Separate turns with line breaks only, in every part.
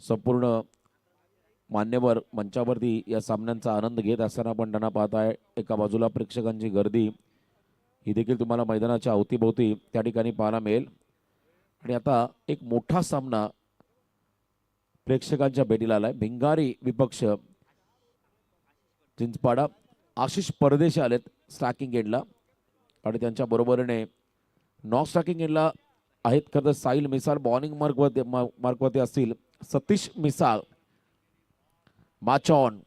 संपूर्ण मान्यवर मंचावरती या सामन्यांचा आनंद घेत असताना आपण त्यांना पाहताय. एका बाजूला प्रेक्षकांची गर्दी ही देखील तुम्हाला मैदानाच्या अवतीभोवती त्या ठिकाणी पाहायला मिळेल. आणि आता एक मोठा सामना प्रेक्षकांच्या भेटीला आलाय. भिंगारी विपक्ष चिंचपाडा. आशिष परदेशी आलेत स्टॅकिंग एंडला आणि त्यांच्या बरोबरीने नॉन स्टॅकिंग एंडला आहेत खरं तर साहिल मिसाळ. बॉलिंग मार्कवरती असतील सतीश मिसाळ. माचॉन.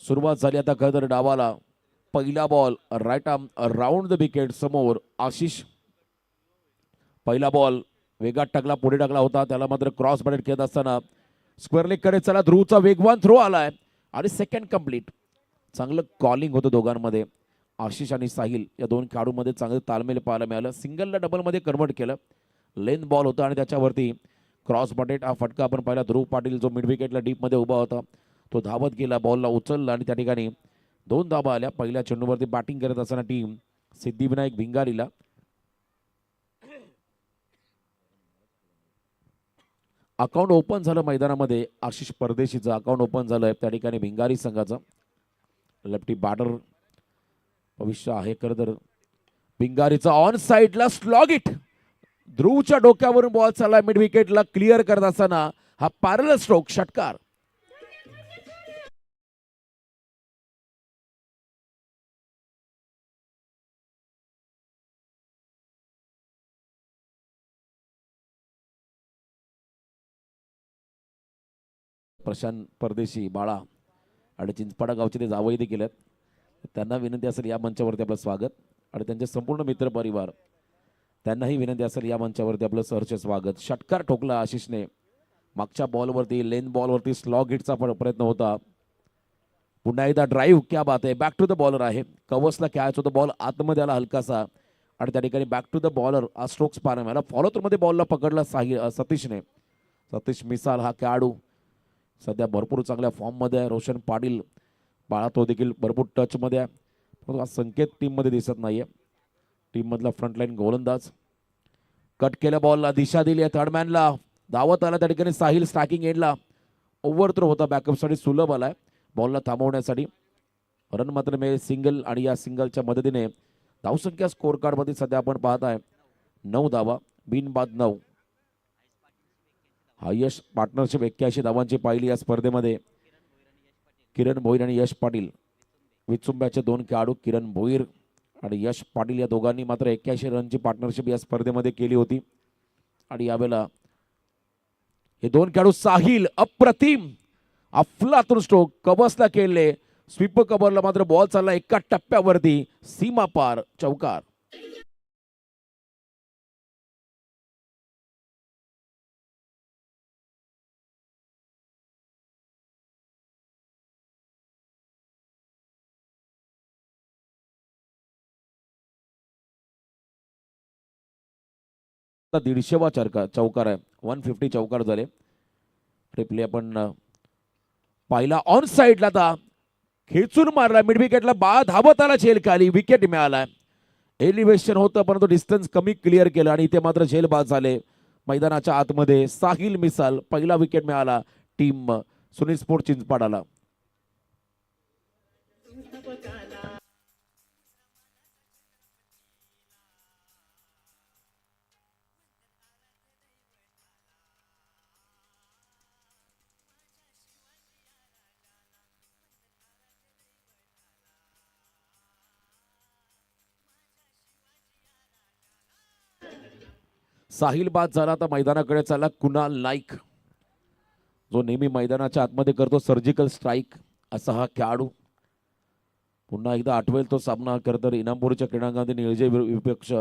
सुरुवात झाली आता खरं तर डावाला. पहिला ball right arm round the wicket समोर आशिष. पहिला बॉल वेगात टाकला, पुढे टाकला होता, त्याला मात्र क्रॉस बॅट खेळत असताना स्क्वेअर लेग कडे चला. ध्रुवचा वेगवान थ्रो आलाय आणि सेकंड कंप्लीट. चांगलं कॉलिंग होतं दोघांमध्ये. आशिष आणि साहिल या दोन खेळाडूंमध्ये चांगलं ताळमेळ पाहायला मिळालं. सिंगलला डबलमध्ये कन्वर्ट केलं. लेंथ बॉल होता आणि त्याच्यावरती क्रॉस बटेट हा फटका आपण पाहिला. ध्रुव पाटील जो मिड विकेटला डीपमध्ये उभा होता तो धावत गेला, बॉलला उचलला आणि त्या ठिकाणी 2 धाबा आल्या. पहिल्या चेंडूवरती बॅटिंग करत असताना टीम सिद्धिविनायक भिंगारीला. अकाउंट ओपन झालं मैदानामध्ये. आशिष परदेशीचं अकाउंट ओपन झालंय त्या ठिकाणी भिंगारी संघाचं. लेफ्टी बॅटर भविष्य आहे खरं तर भिंगारीचा. ऑन साइडला स्लॉग इट. ध्रुवच्या डोक्यावरून बॉल चालला मिड विकेटला क्लिअर करत असताना हा पॅरलल स्ट्रोक षटकार. प्रशांत परदेशी बाळा आणि चिंचपाडा गावचे ते जावई देखील आहेत. त्यांना विनंती असेल या मंचावरती आपलं स्वागत आणि त्यांचे संपूर्ण मित्र परिवार त्यांनाही विनंती असेल या मंचावरती आपलं सहर्ष स्वागत. षटकार ठोकला आशिषने. मागच्या बॉलवरती लेन बॉलवरती स्लॉग हिटचा प्रयत्न होता. पुन्हा एकदा ड्राईव्ह. क्या बात आहे. बॅक टू द बॉलर आहे. कवसला खेळायचा होता बॉल आतमध्ये आला हलकासा आणि त्या ठिकाणी बॅक टू द बॉलर हा स्ट्रोक्स पाहायला मिळाला. फॉलो थ्रू मध्ये बॉलला पकडला सतीशने. सतीश मिसाल हा खेळाडू सध्या भरपूर चांगल्या फॉर्ममध्ये आहे. रोशन पाटील बाळा तो देखील भरपूर टचमध्ये आहे. परंतु हा संकेत टीममध्ये दिसत नाहीये. टीममधला फ्रंटलाईन गोलंदाज. कट केल्या बॉलला दिशा दिली आहे थर्डमॅनला. धावत आला त्या ठिकाणी साहिल स्टॅकिंग एंडला. ओव्हर थ्रो होता बॅकअपसाठी सुलभ आलाय बॉलला थांबवण्यासाठी. रन मात्र मिळेल सिंगल आणि या सिंगलच्या मदतीने धावसंख्या स्कोर कार्डमध्ये सध्या आपण पाहताय 9 धावा बिनबाद 9. हायेस्ट पार्टनरशिप 81 धावांची पाहिली या स्पर्धेमध्ये. किरण भोईर आणि यश पाटील विचुंब्याचे 2 खेळाडू. किरण भोईर आणि यश पाटील या दोघांनी मात्र 81 रनची पार्टनरशिप या स्पर्धेमध्ये केली होती. आणि यावेळेला हे 2 खेळाडू साहिल अप्रतिम अफलातून स्ट्रोक कबसला खेळले. स्वीपर कव्हरला मात्र बॉल चालला एका टप्प्यावरती सीमा पार चौकार. आता 150वा चौकार आहे. 150 चौकार झाले. रिप्ले आपण पाहिला. ऑन साइडला आता खेचून मारला मिड विकेटला. धावत आला झेल खाली. विकेट मिळाला. एलिव्हेशन होतं परंतु डिस्टन्स कमी क्लिअर केलं आणि इथे मात्र झेल बाद झाले. मैदानाच्या आतमध्ये साहिल मिसाल. पहिला विकेट मिळाला टीम सुनील स्पोर्ट चिंचपाडाला. साहिल बाद झाला. तर मैदानाकडे चालला कुणाल नाईक जो नेहमी मैदानाच्या आतमध्ये करतो सर्जिकल स्ट्राईक असा हा खेळाडू. पुन्हा एकदा आठवेल तो सामना खरं तर इनामपूरच्या क्रीडांगणामध्ये नियोजन विपक्ष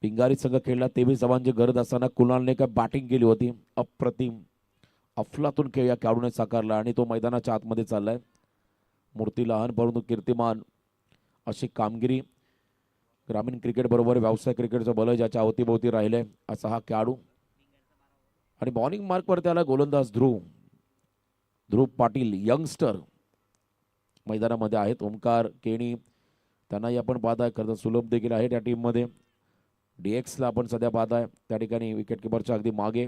भिंगारी संघ खेळला. 23 धावांची गरज असताना कुणालने काय बॅटिंग केली होती. अप्रतिम अफलातून खेळ या खेळाडूने साकारला आणि तो मैदानाच्या आतमध्ये चाललाय. मूर्ती लहान परंतु कीर्तिमान अशी कामगिरी ग्रामीण क्रिकेट बरोबर व्यावसायिक क्रिकेटचं बल ज्याच्या अवतीभोवती राहिले असा हा खेळाडू. आणि बॉलिंग मार्कवर त्याला गोलंदाज ध्रुव पाटील यंगस्टर मैदानामध्ये आहेत. ओमकार केणी त्यांनाही आपण पाहताय. खरं सुलभ देखील आहे त्या टीममध्ये. DX ला आपण सध्या पाहताय त्या ठिकाणी विकेट किपरच्या अगदी मागे.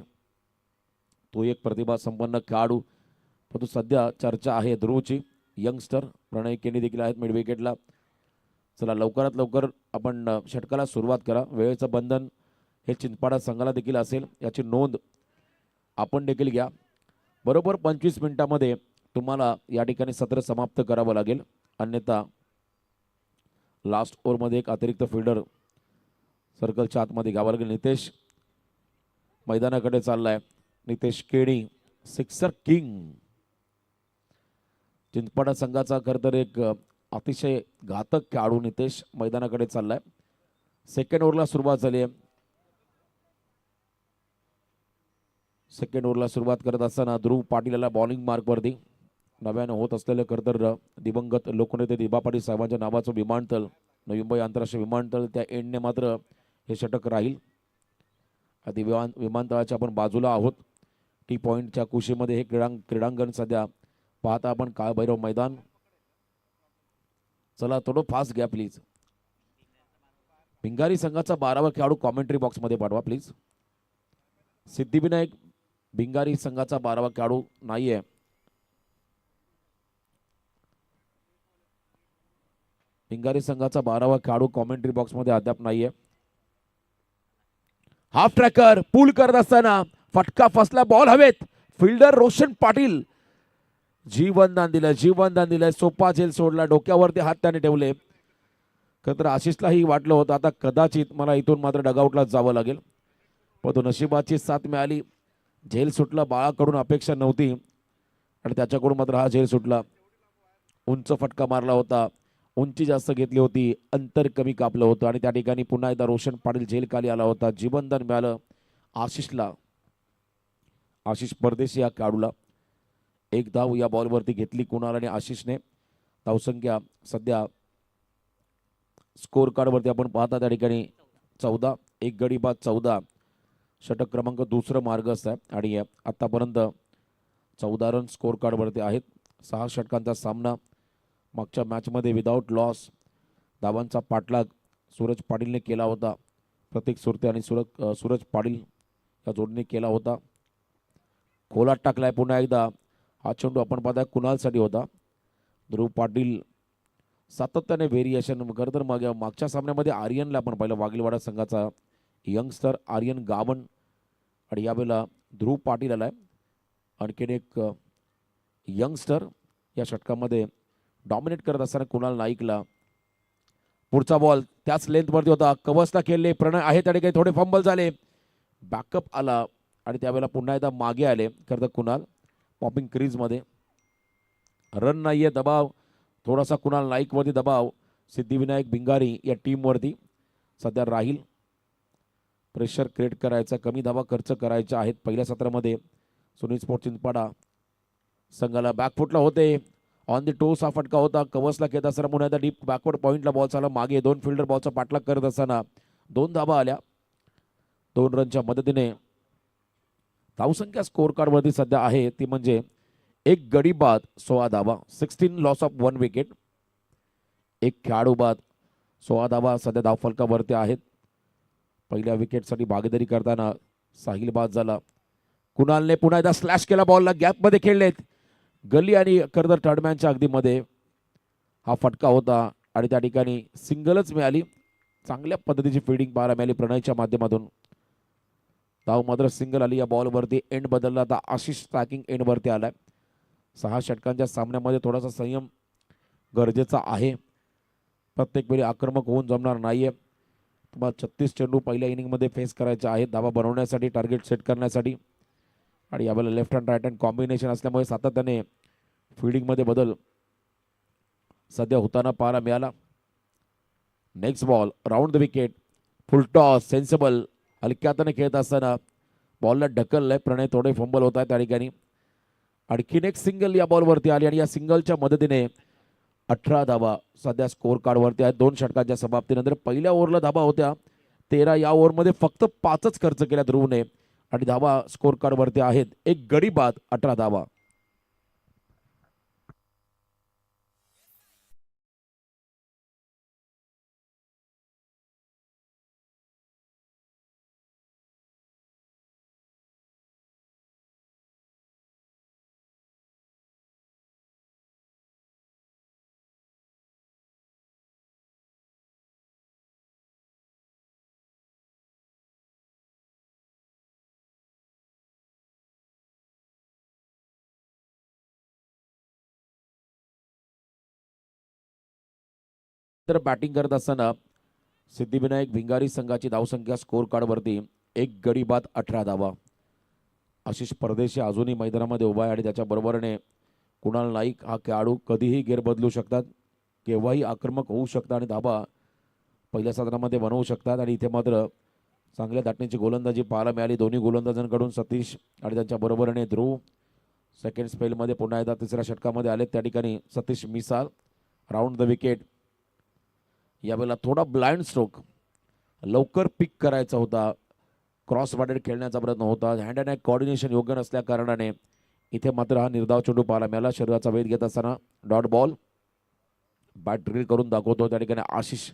तो एक प्रतिभा संपन्न खेळाडू, परंतु सध्या चर्चा आहे ध्रुवची. यंगस्टर प्रणय केनी देखील आहेत मिड विकेटला. चला लवकरात लवकर आपण षटकाला सुरुवात करा. वेळेचं बंधन हे चिंचपाडा संघाला देखील असेल, याची नोंद आपण देखील घ्या. बरोबर 25 मिनिटांमध्ये तुम्हाला या ठिकाणी सत्र समाप्त करावं लागेल, अन्यथा लास्ट ओव्हरमध्ये एक अतिरिक्त फिल्डर सर्कलच्या आतमध्ये घ्यावं लागेल. नितेश मैदानाकडे चाललाय. Nitesh Keni sixer king. चिंचपाडा संघाचा खरं तर एक अतिशय घातक खेळाडू नितेश मैदानाकडे चाललाय. सेकंड ओव्हरला सुरुवात झाली आहे. सेकंड ओव्हरला सुरुवात करत असताना ध्रुव पाटील याला बॉलिंग मार्कवरती नव्यानं होत असलेलं खरं तर दिवंगत लोकनेते दिबा पाटील साहेबांच्या नावाचं विमानतळ, नवी मुंबई आंतरराष्ट्रीय विमानतळ, त्या एंडने मात्र हे षटक राहील. आधी विमानतळाच्या आपण बाजूला आहोत. टी पॉईंटच्या कुशीमध्ये हे क्रीडांगण सध्या पाहता आपण काळभैरव मैदान. चला थोडं फास्ट घ्या प्लीज. भिंगारी संघाचा 12वा खेळाडू कॉमेंट्री बॉक्समध्ये पाठवा प्लीज. सिद्धिविनायक भिंगारी संघाचा 12वा खेळाडू नाहीये. भिंगारी संघाचा 12वा खेळाडू कॉमेंट्री बॉक्समध्ये अद्याप नाहीये. हाफ ट्रॅकर पूल करत असताना फटका फसला, बॉल हवेत. फिल्डर रोशन पाटील जीवनदान दिलं. सोपा झेल सोडला, डोक्यावरती हात त्याने ठेवले. खरं तर आशिषलाही वाटलं होतं आता कदाचित मला इथून मात्र डगआउटला जावं लागेल, पण तो नशिबाची साथ मिळाली. झेल सुटला, बाळाकडून अपेक्षा नव्हती आणि त्याच्याकडून मात्र हा झेल सुटला. उंच फटका मारला होता, उंची जास्त घेतली होती, अंतर कमी कापलं होतं आणि त्या ठिकाणी पुन्हा एकदा रोशन पाटील झेल खाली आला होता. जीवनदान मिळालं आशिषला. आशिष परदेशी या खेळाडूला. एक धाव या बॉलवरती घेतली कुणाल आणि आशिषने. धावसंख्या सध्या स्कोर कार्डवरती आपण पाहता त्या ठिकाणी 14. एक गडी बाद 14. षटक क्रमांक दुसरं मार्गस्थ आहे आणि आतापर्यंत 14 रन स्कोर कार्डवरती आहेत. 6 षटकांचा सामना. मागच्या मॅचमध्ये विदाऊट लॉस धावांचा पाठलाग सूरज पाटीलने केला होता. प्रतीक सुरते आणि सूरज पाटील या जोडीने केला होता. खोलात टाकलाय पुन्हा एकदा. हा चेंडू आपण पाहता कुणालसाठी होता. ध्रुव पाटील सातत्याने व्हेरिएशन. खरं तर मागच्या सामन्यामध्ये आर्यनला आपण पाहिलं, वाघेलवाडा संघाचा यंगस्टर आर्यन गावन, आणि यावेळेला ध्रुव पाटील आलाय. आणखीन एक यंगस्टर या षटकामध्ये डॉमिनेट करत असताना कुणाल नाईकला. पुढचा बॉल त्याच लेंथवरती होता, कवचला खेळले. प्रणय आहे त्या ठिकाणी थोडे फंबल झाले, बॅकअप आला आणि त्यावेळेला पुन्हा एकदा मागे आले. खरं तर कुणाल पॉपिंग क्रीजमध्ये. रन नाहीये, दबाव थोडासा कुणाल नाईकवरती दबाव सिद्धिविनायक भिंगारी या टीमवरती सध्या राहील. प्रेशर क्रिएट करायचा, कमी धावा खर्च करायच्या आहेत पहिल्या सत्रामध्ये. सुनील स्पोर्ट्स चिंचपाडा संघाला बॅकफुटला होते. ऑन द टोस हा फटका होता. कवचला खेळत असताना पुन्हा एकदा डीप बॅकवर्ड पॉईंटला बॉल चालला. मागे 2 फिल्डर बॉलचा पाठलाग करत असताना 2 धावा आल्या. 2 रनच्या मदतीने धावसंख्या स्कोर कार्डवरती सध्या आहे ती म्हणजे एक गडी बाद 16 धावा. 16 लॉस ऑफ 1 विकेट. एक खेळाडू बाद 16 धावा सध्या धावफलकावरती आहेत. पहिल्या विकेटसाठी भागीदारी करताना साहिल बाद झाला. कुणालने पुन्हा एकदा स्लॅश केला, बॉलला गॅपमध्ये खेळलेत. गली आणि खरं तर थर्डमॅनच्या अगदी मध्ये हा फटका होता आणि त्या ठिकाणी सिंगलच मिळाली. चांगल्या पद्धतीची फिल्डिंग पाहायला मिळाली प्रणयच्या माध्यमातून. धाव मात्र सिंगल आली. या बॉलवरती एंड बदलला. आता आशिष ट्रॅकिंग एंडवरती आलाय. 6 षटकांच्या सामन्यामध्ये थोडासा संयम गरजेचा आहे. प्रत्येक वेळी आक्रमक होऊन जमणार नाहीये. तुम्हाला 36 चेंडू पहिल्या इनिंगमध्ये फेस करायचे आहेत धावा बनवण्यासाठी, टार्गेट सेट करण्यासाठी. आणि यावेळेला left hand right hand combination असल्यामुळे सातत्याने फिल्डिंगमध्ये बदल सध्या होताना पाहायला मिळाला. Next ball round the wicket, full toss, sensible. हलक्या हाताने खेळत असताना बॉलला ढकललंय. प्रणय थोडे फंबल होत आहे त्या ठिकाणी. आणखीन एक सिंगल या बॉलवरती आली आणि या सिंगलच्या मदतीने 18 धावा सध्या स्कोर कार्डवरती आहेत. 2 षटकांच्या समाप्तीनंतर पहिल्या ओव्हरला धावा होत्या 13. या ओव्हरमध्ये फक्त 5च खर्च केल्या ध्रुवने आणि धावा स्कोर कार्डवरती आहेत. एक गडी बाद 18 धावा. तर बॅटिंग करत असताना सिद्धिविनायक भिंगारी संघाची धावसंख्या स्कोर कार्डवरती 1 गडी बाद 18 धावा. आशिष परदेशी अजूनही मैदानामध्ये उभा आहे आणि त्याच्या बरोबरीने कुणाल नाईक हा खेळाडू कधीही गेर बदलू शकतात, केव्हाही आक्रमक होऊ शकतात आणि धाबा पहिल्या सदनामध्ये बनवू शकतात. आणि इथे मात्र चांगल्या धाटणीची गोलंदाजी पाहायला मिळाली दोन्ही गोलंदाजांकडून. सतीश आणि त्यांच्या बरोबरीने ध्रुव सेकंड स्पेलमध्ये पुन्हा एकदा तिसऱ्या षटकामध्ये आले. त्या ठिकाणी सतीश मिसाल राऊंड द विकेट. यावेळेला थोडा ब्लाइंड स्ट्रोक लवकर पिक करायचा होता, क्रॉस बॅटेड खेळण्याचा प्रयत्न होता. हँड अँड कॉर्डिनेशन योग्य नसल्या कारणाने इथे मात्र हा निर्धाव चेंडू पाहायला मिळाला. शरीराचा वेध घेत असताना डॉट बॉल बॅट ड्रिल करून दाखवतो. त्या ठिकाणी आशिष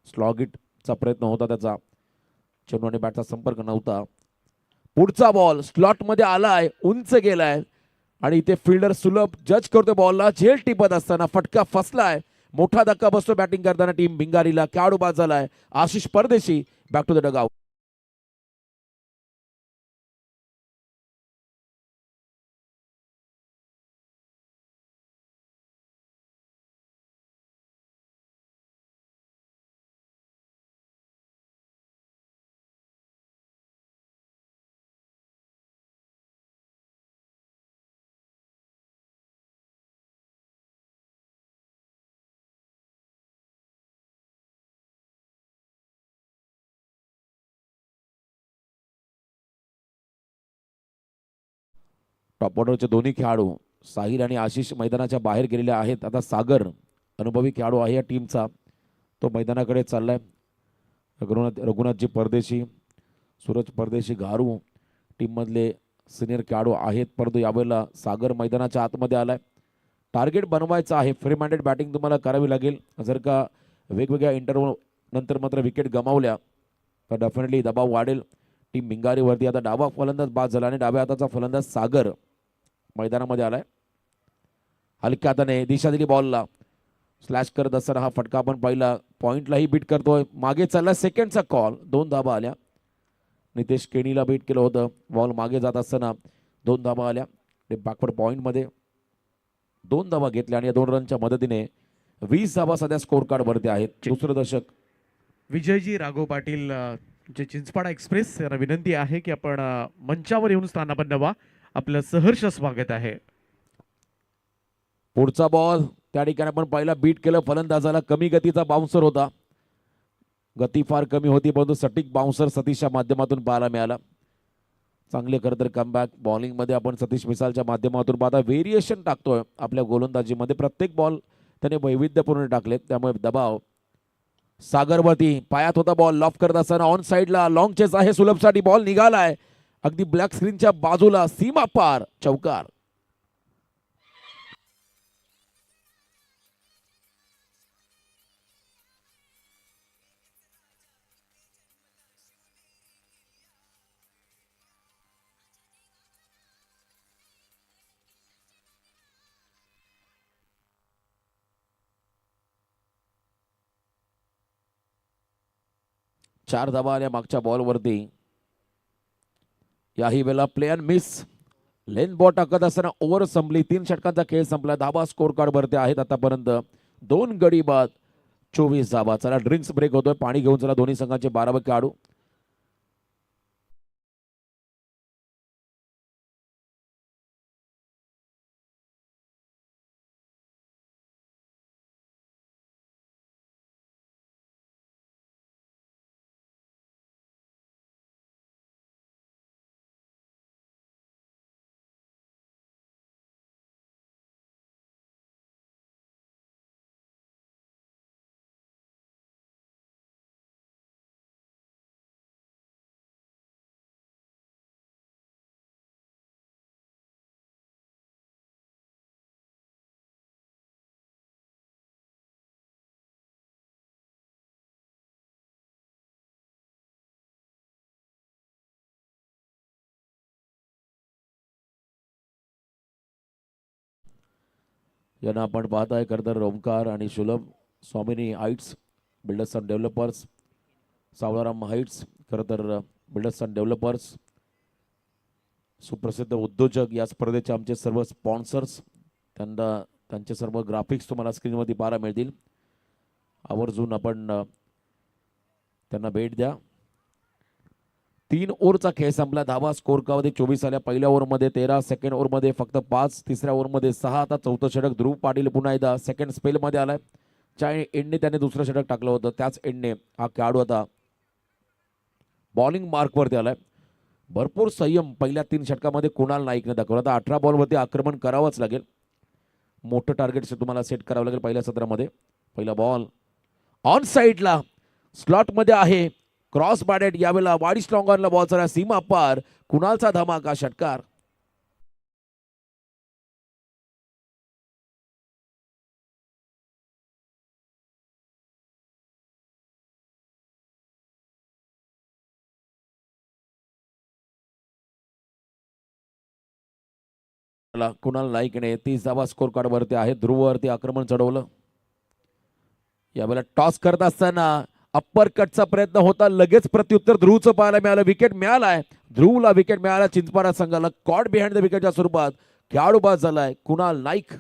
स्लॉगिटचा प्रयत्न होता, त्याचा चेंडू आणि बॅटचा संपर्क नव्हता. पुढचा बॉल स्लॉटमध्ये आलाय, उंच गेलाय आणि इथे फिल्डर सुलभ जज करतोय बॉलला. झेल टिपत असताना फटका फसलाय. मोठा धक्का बसतो बॅटिंग करताना टीम भिंगारीला. खेळाडू बाद झालाय Ashish Pardeshi. Back to the dugout. Top ऑर्डरचे दोन्ही खेळाडू साहिल आणि आशिष मैदानाच्या बाहेर गेलेले आहेत. आता सागर अनुभवी खेळाडू आहे या टीमचा, तो मैदानाकडे चाललाय. रघुनाथजी परदेशी, सूरज परदेशी, घारू टीममधले सिनियर खेळाडू आहेत. परंतु यावेळेला सागर मैदानाच्या आतमध्ये आलाय. टार्गेट बनवायचं आहे, फ्री माइंडेड बॅटिंग तुम्हाला करावी लागेल. जर का वेगवेगळ्या इंटरव्ह्यू नंतर मात्र विकेट गमावल्या तर डेफिनेटली दबाव वाढेल टीम भिंगारीवरती. आता डावा फलंदाज बाद झाला आणि डाव्या हाताचा फलंदाज सागर मैदानामध्ये आलाय. हलक्या हाताने दिशा दिली बॉलला, स्लॅश करत असताना हा फटका आपण पाहिला. पॉइंटलाही बीट करतोय, मागे चालला सेकंडचा कॉल. 2 धाबा आल्या. नितेश केणीला बीट केलं होतं. बॉल मागे जात असताना 2 धाबा आल्या. बॅकवर्ड पॉइंटमध्ये 2 धाबा घेतल्या आणि या 2 रनच्या मदतीने 20 धाबा सध्या स्कोर कार्ड वरती आहेत. दुसरं दशक.
विजयजी राघव पाटील जे चिंचपाडा एक्सप्रेस यांना विनंती आहे की आपण मंचावर येऊन स्थानापन्न व्हा. आपलं सहर्ष स्वागत आहे.
पुढचा बॉल त्या ठिकाणी आपण पहिला बीट केलं. फलंदाजाला कमी गतीचा बाउन्सर होता, गती फार कमी होती, परंतु सटीक बाउन्सर सतीशच्या माध्यमातून पाहायला मिळाला. चांगले खरं तर कमबॅक बॉलिंगमध्ये आपण सतीश मिसालच्या माध्यमातून पाहता व्हेरिएशन टाकतोय आपल्या गोलंदाजीमध्ये. प्रत्येक बॉल त्याने वैविध्यपूर्ण टाकले, त्यामुळे दबाव सागरवरती. पायात होता बॉल, लॉफ करत असताना ऑन साइडला लॉंग चेस आहे सुलभसाठी. बॉल निघालाय अगदी ब्लॅक स्क्रीनच्या बाजूला, सीमा पार, चौकार. चार धावा आल्या मागच्या बॉलवरती. याही वेळेला play and miss. Lane ball टाकत असताना ओव्हर संपली. 3 षटकांचा खेळ संपला. धाबा स्कोर कार्ड वरती आहेत आतापर्यंत. 2 गडी बाद 24 धाबा. चला ड्रिंक्स ब्रेक होतोय, पाणी घेऊन चला दोन्ही संघांचे 12 खेळाडू. यांना आपण पाहताय खरंतर ओमकार आणि Sulabh. Swamini heights builders and developers, Sawalaram heights खरंतर बिल्डर्स अँड डेव्हलपर्स, सुप्रसिद्ध उद्योजक. या स्पर्धेचे आमचे सर्व स्पॉन्सर्स, त्यांना त्यांचे सर्व ग्राफिक्स तुम्हाला स्क्रीनवरती पाहायला मिळतील. आवर्जून आपण त्यांना भेट द्या. 3 ओव्हरचा खेळ संपला. धावा स्कोर कामध्ये 24 आल्या. पहिल्या ओव्हरमध्ये 13, सेकंड ओव्हरमध्ये फक्त 5, तिसऱ्या ओव्हरमध्ये 6. आता चौथं षटक ध्रुव पाटील पुन्हा एकदा सेकंड स्पेलमध्ये आलाय. ज्या एंडने त्याने दुसरं षटक टाकलं होतं त्याच एंडने हा खेळाडू आता बॉलिंग मार्कवरती आलाय. भरपूर संयम पहिल्या 3 षटकामध्ये कुणाल नाईकने दाखवला. आता 18 बॉलवरती आक्रमण करावंच लागेल. मोठं टार्गेट तुम्हाला सेट करावं लागेल पहिल्या सत्रामध्ये. पहिला बॉल ऑन साईडला स्लॉटमध्ये आहे. क्रॉस बॅडेड यावेळेला वाडी स्ट्रॉंग ऑनला बॉल चला सीमा पार. कुणालचा धमाका षटकार. कुणाल नाईकने 30 धावा स्कोर कार्ड वरती आहे. ध्रुववरती आक्रमण चढवलं. यावेळेला टॉस करत असताना अप्पर कटचा प्रयत्न होता. लगेच प्रत्युत्तर ध्रुवचं पाहायला मिळालं. विकेट मिळालाय. ध्रुवला विकेट मिळाला. चिंचपाडा संघाला कॉट बिहाइंड द विकेटच्या स्वरूपात खेळाडू बाद झालाय कुणाल नाईक.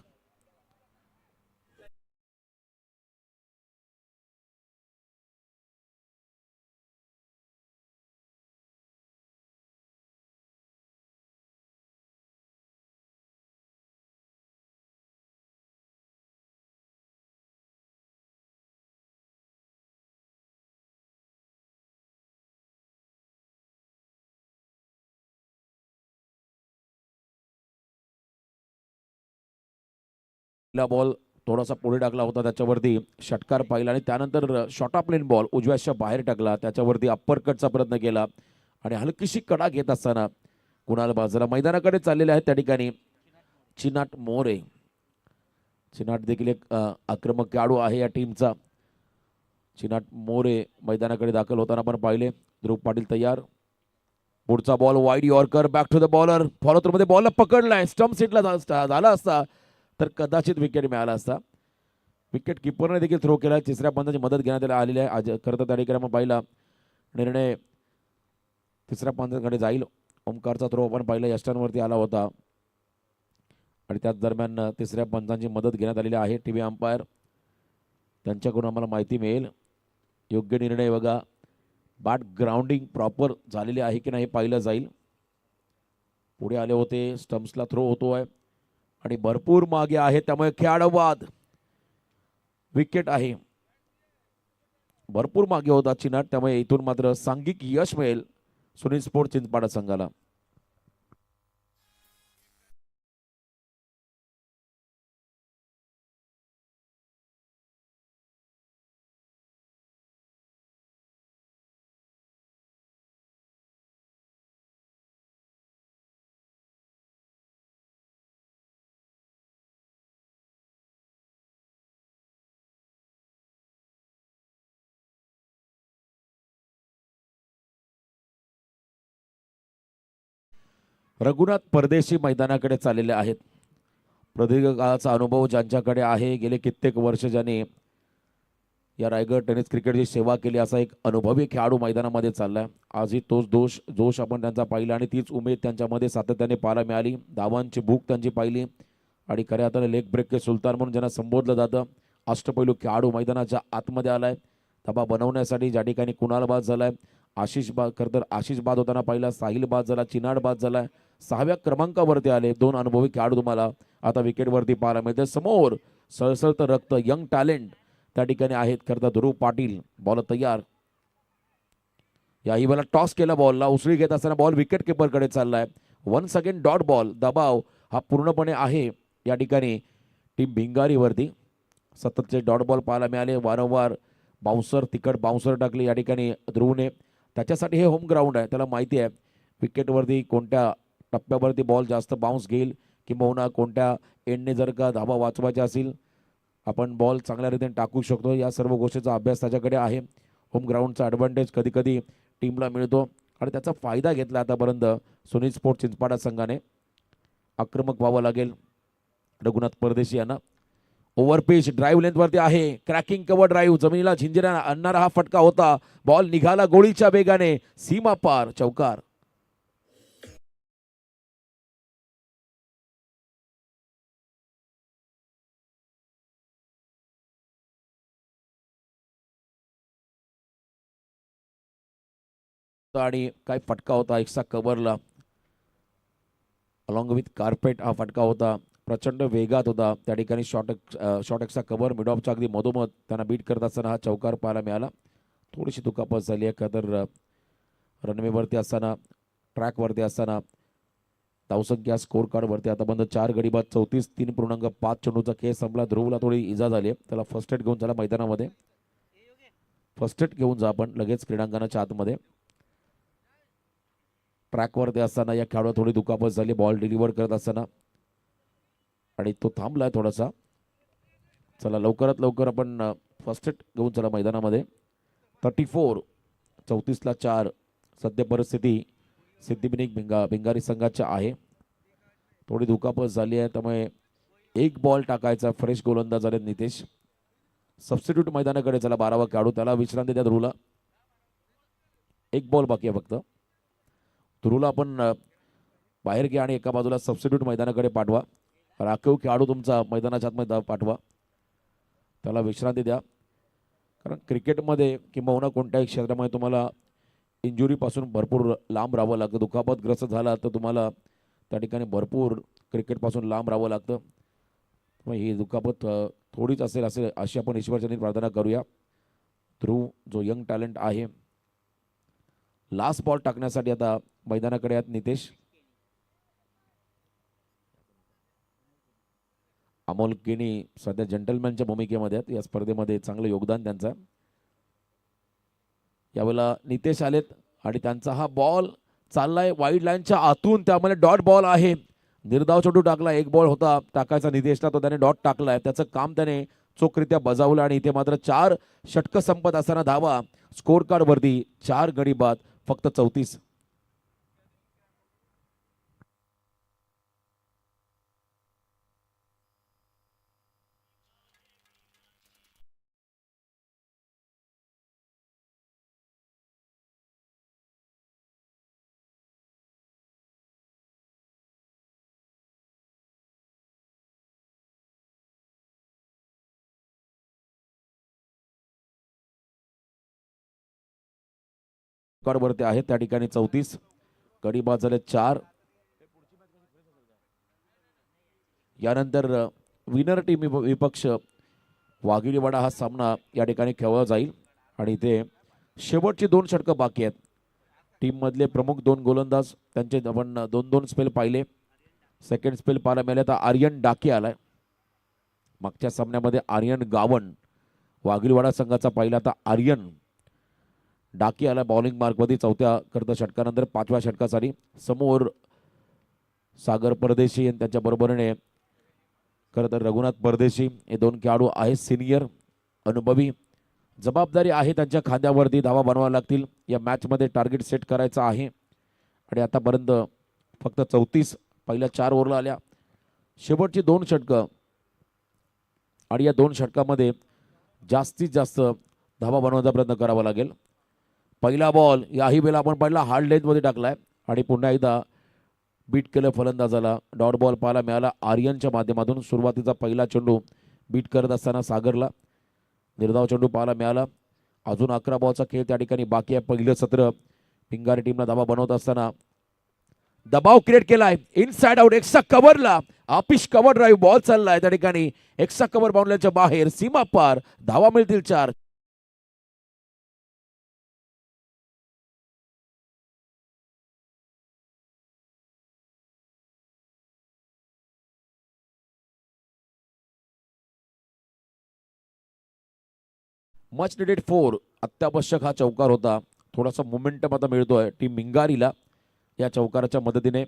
बॉल थोडासा पुढे टाकला होता. त्याच्यावरती षटकार पाहिला आणि त्यानंतर शॉर्ट ऑफ लेन बॉल उजव्याच्या बाहेर टाकला. त्याच्यावरती अप्पर कटचा प्रयत्न केला आणि हलकीशी कडा घेत असताना कुणाल बाजूला मैदानाकडे चाललेले आहेत. त्या ठिकाणी चिनाट मोरे. चिनाट देखील एक आक्रमक खेळाडू आहे या टीमचा. चिनाट मोरे मैदानाकडे दाखल होताना आपण पाहिले. ध्रुव पाटील तयार. पुढचा ball wide yorker back to the bowler. Follow through मध्ये बॉलला पकडलाय. स्टंप सीटला झाला असता तर कदाचित विकेट मिळाला असता. विकेट किपरने देखील थ्रो केला. तिसऱ्या पंचाची मदत घेण्यात आलेली आहे. आज खरं तर त्या ठिकाणी आपण पाहिला निर्णय तिसऱ्या पंचाकडे जाईल. ओमकारचा थ्रो आपण पाहिला यष्टांवरती आला होता आणि त्याच दरम्यान तिसऱ्या पंचांची मदत घेण्यात आलेली आहे. टीव्ही अंपायर त्यांच्याकडून आम्हाला माहिती मिळेल. योग्य निर्णय बघा. बॅट ग्राउंडिंग प्रॉपर झालेली आहे की नाही पाहिलं जाईल. पुढे आले होते. स्टम्प्सला थ्रो होतोय आणि भरपूर मागे आहे त्यामुळे खेळाडू बाद. विकेट आहे. भरपूर मागे होता चिनाट त्यामुळे इथून मात्र सांघिक यश मिळेल सुनील स्पोर्ट चिंचपाडा संघाला. रघुनाथ परदेशी मैदानाकडे चाललेले आहेत. प्रदीर्घ काळाचा अनुभव ज्यांच्याकडे आहे. गेले कित्येक वर्ष ज्याने या रायगड टेनिस क्रिकेटची सेवा केली असा एक अनुभवी खेळाडू मैदानामध्ये चाललाय. आजही तोच जोश आपण त्यांचा पाहिला आणि तीच उमेद त्यांच्यामध्ये सातत्याने पाहायला मिळाली. धावांची भूक त्यांची पाहिली आणि खऱ्या अर्थाने लेग ब्रेक के सुलतान म्हणून ज्यांना संबोधलं जातं अष्टपैलू खेळाडू मैदानाच्या आतमध्ये आलाय. धाबा बनवण्यासाठी ज्या ठिकाणी कुणाल बाद झालाय. आशिष बाद होताना पाहिला. साहिल बाद झाला. चिनाड बाद झालाय. 6व्या क्रमांकावरती आले 2 अनुभवी खेळाडू तुम्हाला आता विकेटवरती पाहायला मिळते. समोर सळसळतं रक्त यंग टॅलेंट त्या ठिकाणी आहेत. करता ध्रुव पाटील. बॉल तयार. याही वेळेला टॉस केला. बॉलला उसळी घेत असताना बॉल विकेट किपरकडे चाललाय. Once again dot ball. दबाव हा पूर्णपणे आहे या ठिकाणी टीम भिंगारीवरती. सततचे डॉट बॉल पाहायला मिळाले. वारंवार बाउन्सर तिकट बाउन्सर टाकले या ठिकाणी ध्रुवने. त्याच्यासाठी हे होम ग्राउंड आहे. त्याला माहिती आहे विकेटवरती कोणत्या टप्प्यावरती बॉल जास्त बाउन्स घेईल किंबहुना कोणत्या एंडने जर का धावा वाचवायच्या असतील आपण बॉल चांगल्या रीतीने टाकू शकतो. या सर्व गोष्टीचा अभ्यास त्याच्याकडे आहे. होम ग्राउंडचा ॲडव्हान्टेज कधी कधी टीमला मिळतो आणि त्याचा फायदा घेतला आतापर्यंत सुनील स्पोर्ट चिंचपाडा संघाने. आक्रमक व्हावं लागेल रघुनाथ परदेशी यांना. ओव्हरपिच ड्राईव्ह लेंथवरती आहे. क्रॅकिंग कव्हर ड्राईव्ह जमिनीला झिंजिरा आणणारा हा फटका होता. बॉल निघाला गोळीच्या वेगाने सीमा पार. चौकार. आणि काय फटका होता एक्स्ट्रा कव्हरला, अलॉंग विथ कार्पेट हा फटका होता. प्रचंड वेगात होता त्या ठिकाणी. शॉर्ट एक्स्ट्रा कव्हर मिड ऑफच्या अगदी मधोमध त्यांना बीट करत असताना हा चौकार पाहायला मिळाला. थोडीशी दुखापत झाली आहे का तर रनवेवरती असताना, ट्रॅकवरती असताना. धावसंख्या स्कोर कार्डवरती आता बंद 4 गडी बाद 34, 3.5 चेंडूचा खेळ संपला. ध्रुवला थोडी इजा झाली आहे, त्याला फर्स्ट एड घेऊन चला मैदानामध्ये. फर्स्ट एड घेऊन जा आपण लगेच क्रीडांगणाच्या आतमध्ये. ट्रॅकवरती असताना या खेळाडूला थोडी दुखापत झाली बॉल डिलिव्हर करत असताना, आणि तो थांबलाय थोडासा. चला लवकरात लवकर आपण फर्स्ट एड घेऊन चला मैदानामध्ये. 34, 34ला 4 सध्या परिस्थिती सिद्धिविनायक भिंगारी संघाच्या आहे. थोडी दुखापत झाली आहे त्यामुळे एक बॉल टाकायचा. फ्रेश गोलंदाज झाले नितेश. सबस्टिट्यूट मैदानाकडे चला 12वा खेळाडू, त्याला विश्रांती द्या ध्रुवला. एक बॉल बाकी आहे फक्त. ध्रुवला आपण बाहेर घ्या आणि एका बाजूला सबस्टिट्यूट मैदानाकडे पाठवा. राखीव खेळाडू तुमचा मैदानाच्या आतमध्ये पाठवा, त्याला विश्रांती द्या. कारण क्रिकेटमध्ये किंवा कोणत्याही क्षेत्रामध्ये तुम्हाला इंजुरीपासून भरपूर लांब राहावं लागतं. दुखापतग्रस्त झाला तर तुम्हाला त्या ठिकाणी भरपूर क्रिकेटपासून लांब राहावं लागतं. मग ही दुखापत थोडीच असेल अशी आपण ईश्वरचरणी प्रार्थना करूया. ध्रुव जो यंग टॅलेंट आहे, लास्ट बॉल टाकण्यासाठी आता मैदानाकडे आहेत नितेश. अमोल केनी सध्या जेंटलमॅनच्या भूमिकेमध्ये आहेत या स्पर्धेमध्ये, चांगलं योगदान त्यांचं. यावेळेला नितेश आलेत आणि त्यांचा हा बॉल चाललाय वाईड लाईनच्या आतून, त्यामुळे डॉट बॉल आहे. निर्धाव चेंडू टाकला, एक बॉल होता टाकायचा नितेशला, तो त्याने डॉट टाकलाय. त्याचं काम त्याने चोखरित्या बजावलं आणि इथे मात्र 4 षटकं संपत असताना धावा स्कोर कार्ड वरती 4 गडी बाद फक्त 34. वरती आहे त्या ठिकाणी 34 गडी बाद झाले 4. यानंतर विनर टीम विपक्ष वाघिणीवाडा हा सामना या ठिकाणी खेळला जाईल आणि इथे शेवटची 2 षटकं बाकी आहेत. टीम मधले प्रमुख 2 गोलंदाज त्यांचे आपण 2-2 स्पेल पाहिले. सेकंड स्पेल पाहायला मिळाले तर आर्यन डाके आलाय. मागच्या सामन्यामध्ये आर्यन गावण वाघिणीवाडा संघाचा पाहिला, आता आर्यन डाकी आला बॉलिंग मार्कमध्ये 4थ्या करता षटकानंतर 5व्या षटकासाठी. समोर सागर परदेशी आणि त्याच्या बरोबरीने खरं तर रघुनाथ परदेशी हे 2 खेळाडू आहेत सिनियर, अनुभवी. जबाबदारी आहे त्यांच्या खांद्यावरती, धावा बनवाव्या लागतील. या मॅचमध्ये टार्गेट सेट करायचं आहे आणि आतापर्यंत फक्त 34 पहिल्या 4 ओव्हरला आल्या. शेवटची 2 षटकं आणि या 2 षटकामध्ये जास्तीत जास्त धावा बनवण्याचा प्रयत्न करावा लागेल. पहिला बॉल याही वेळेला आपण पहिला हार्ड लेंथमध्ये टाकलाय आणि पुन्हा एकदा बीट केलं फलंदाजाला. डॉट बॉल पाहायला मिळाला आर्यनच्या माध्यमातून. सुरुवातीचा पहिला चेंडू बीट करत असताना सागरला निर्धाव चेंडू पाहायला मिळाला. अजून 11 बॉलचा खेळ त्या ठिकाणी बाकी आहे. पहिलं सत्र भिंगारी टीमला धावा बनवत असताना दबाव क्रिएट केलाय इनसाइड आउट एक्स्ट्रा कव्हरला. आपिश कव्हर ड्राईव्ह बॉल चाललाय त्या ठिकाणी एक्स्ट्रा कव्हर बाउंड्रीच्या बाहेर, सीमा पार. धावा मिळतील 4. मच निडेड 4 अत्यावश्यक हा चौकार होता. थोडासा मोमेंटम आता मिळतोय टीम भिंगारीला या चौकाराच्या मदतीने.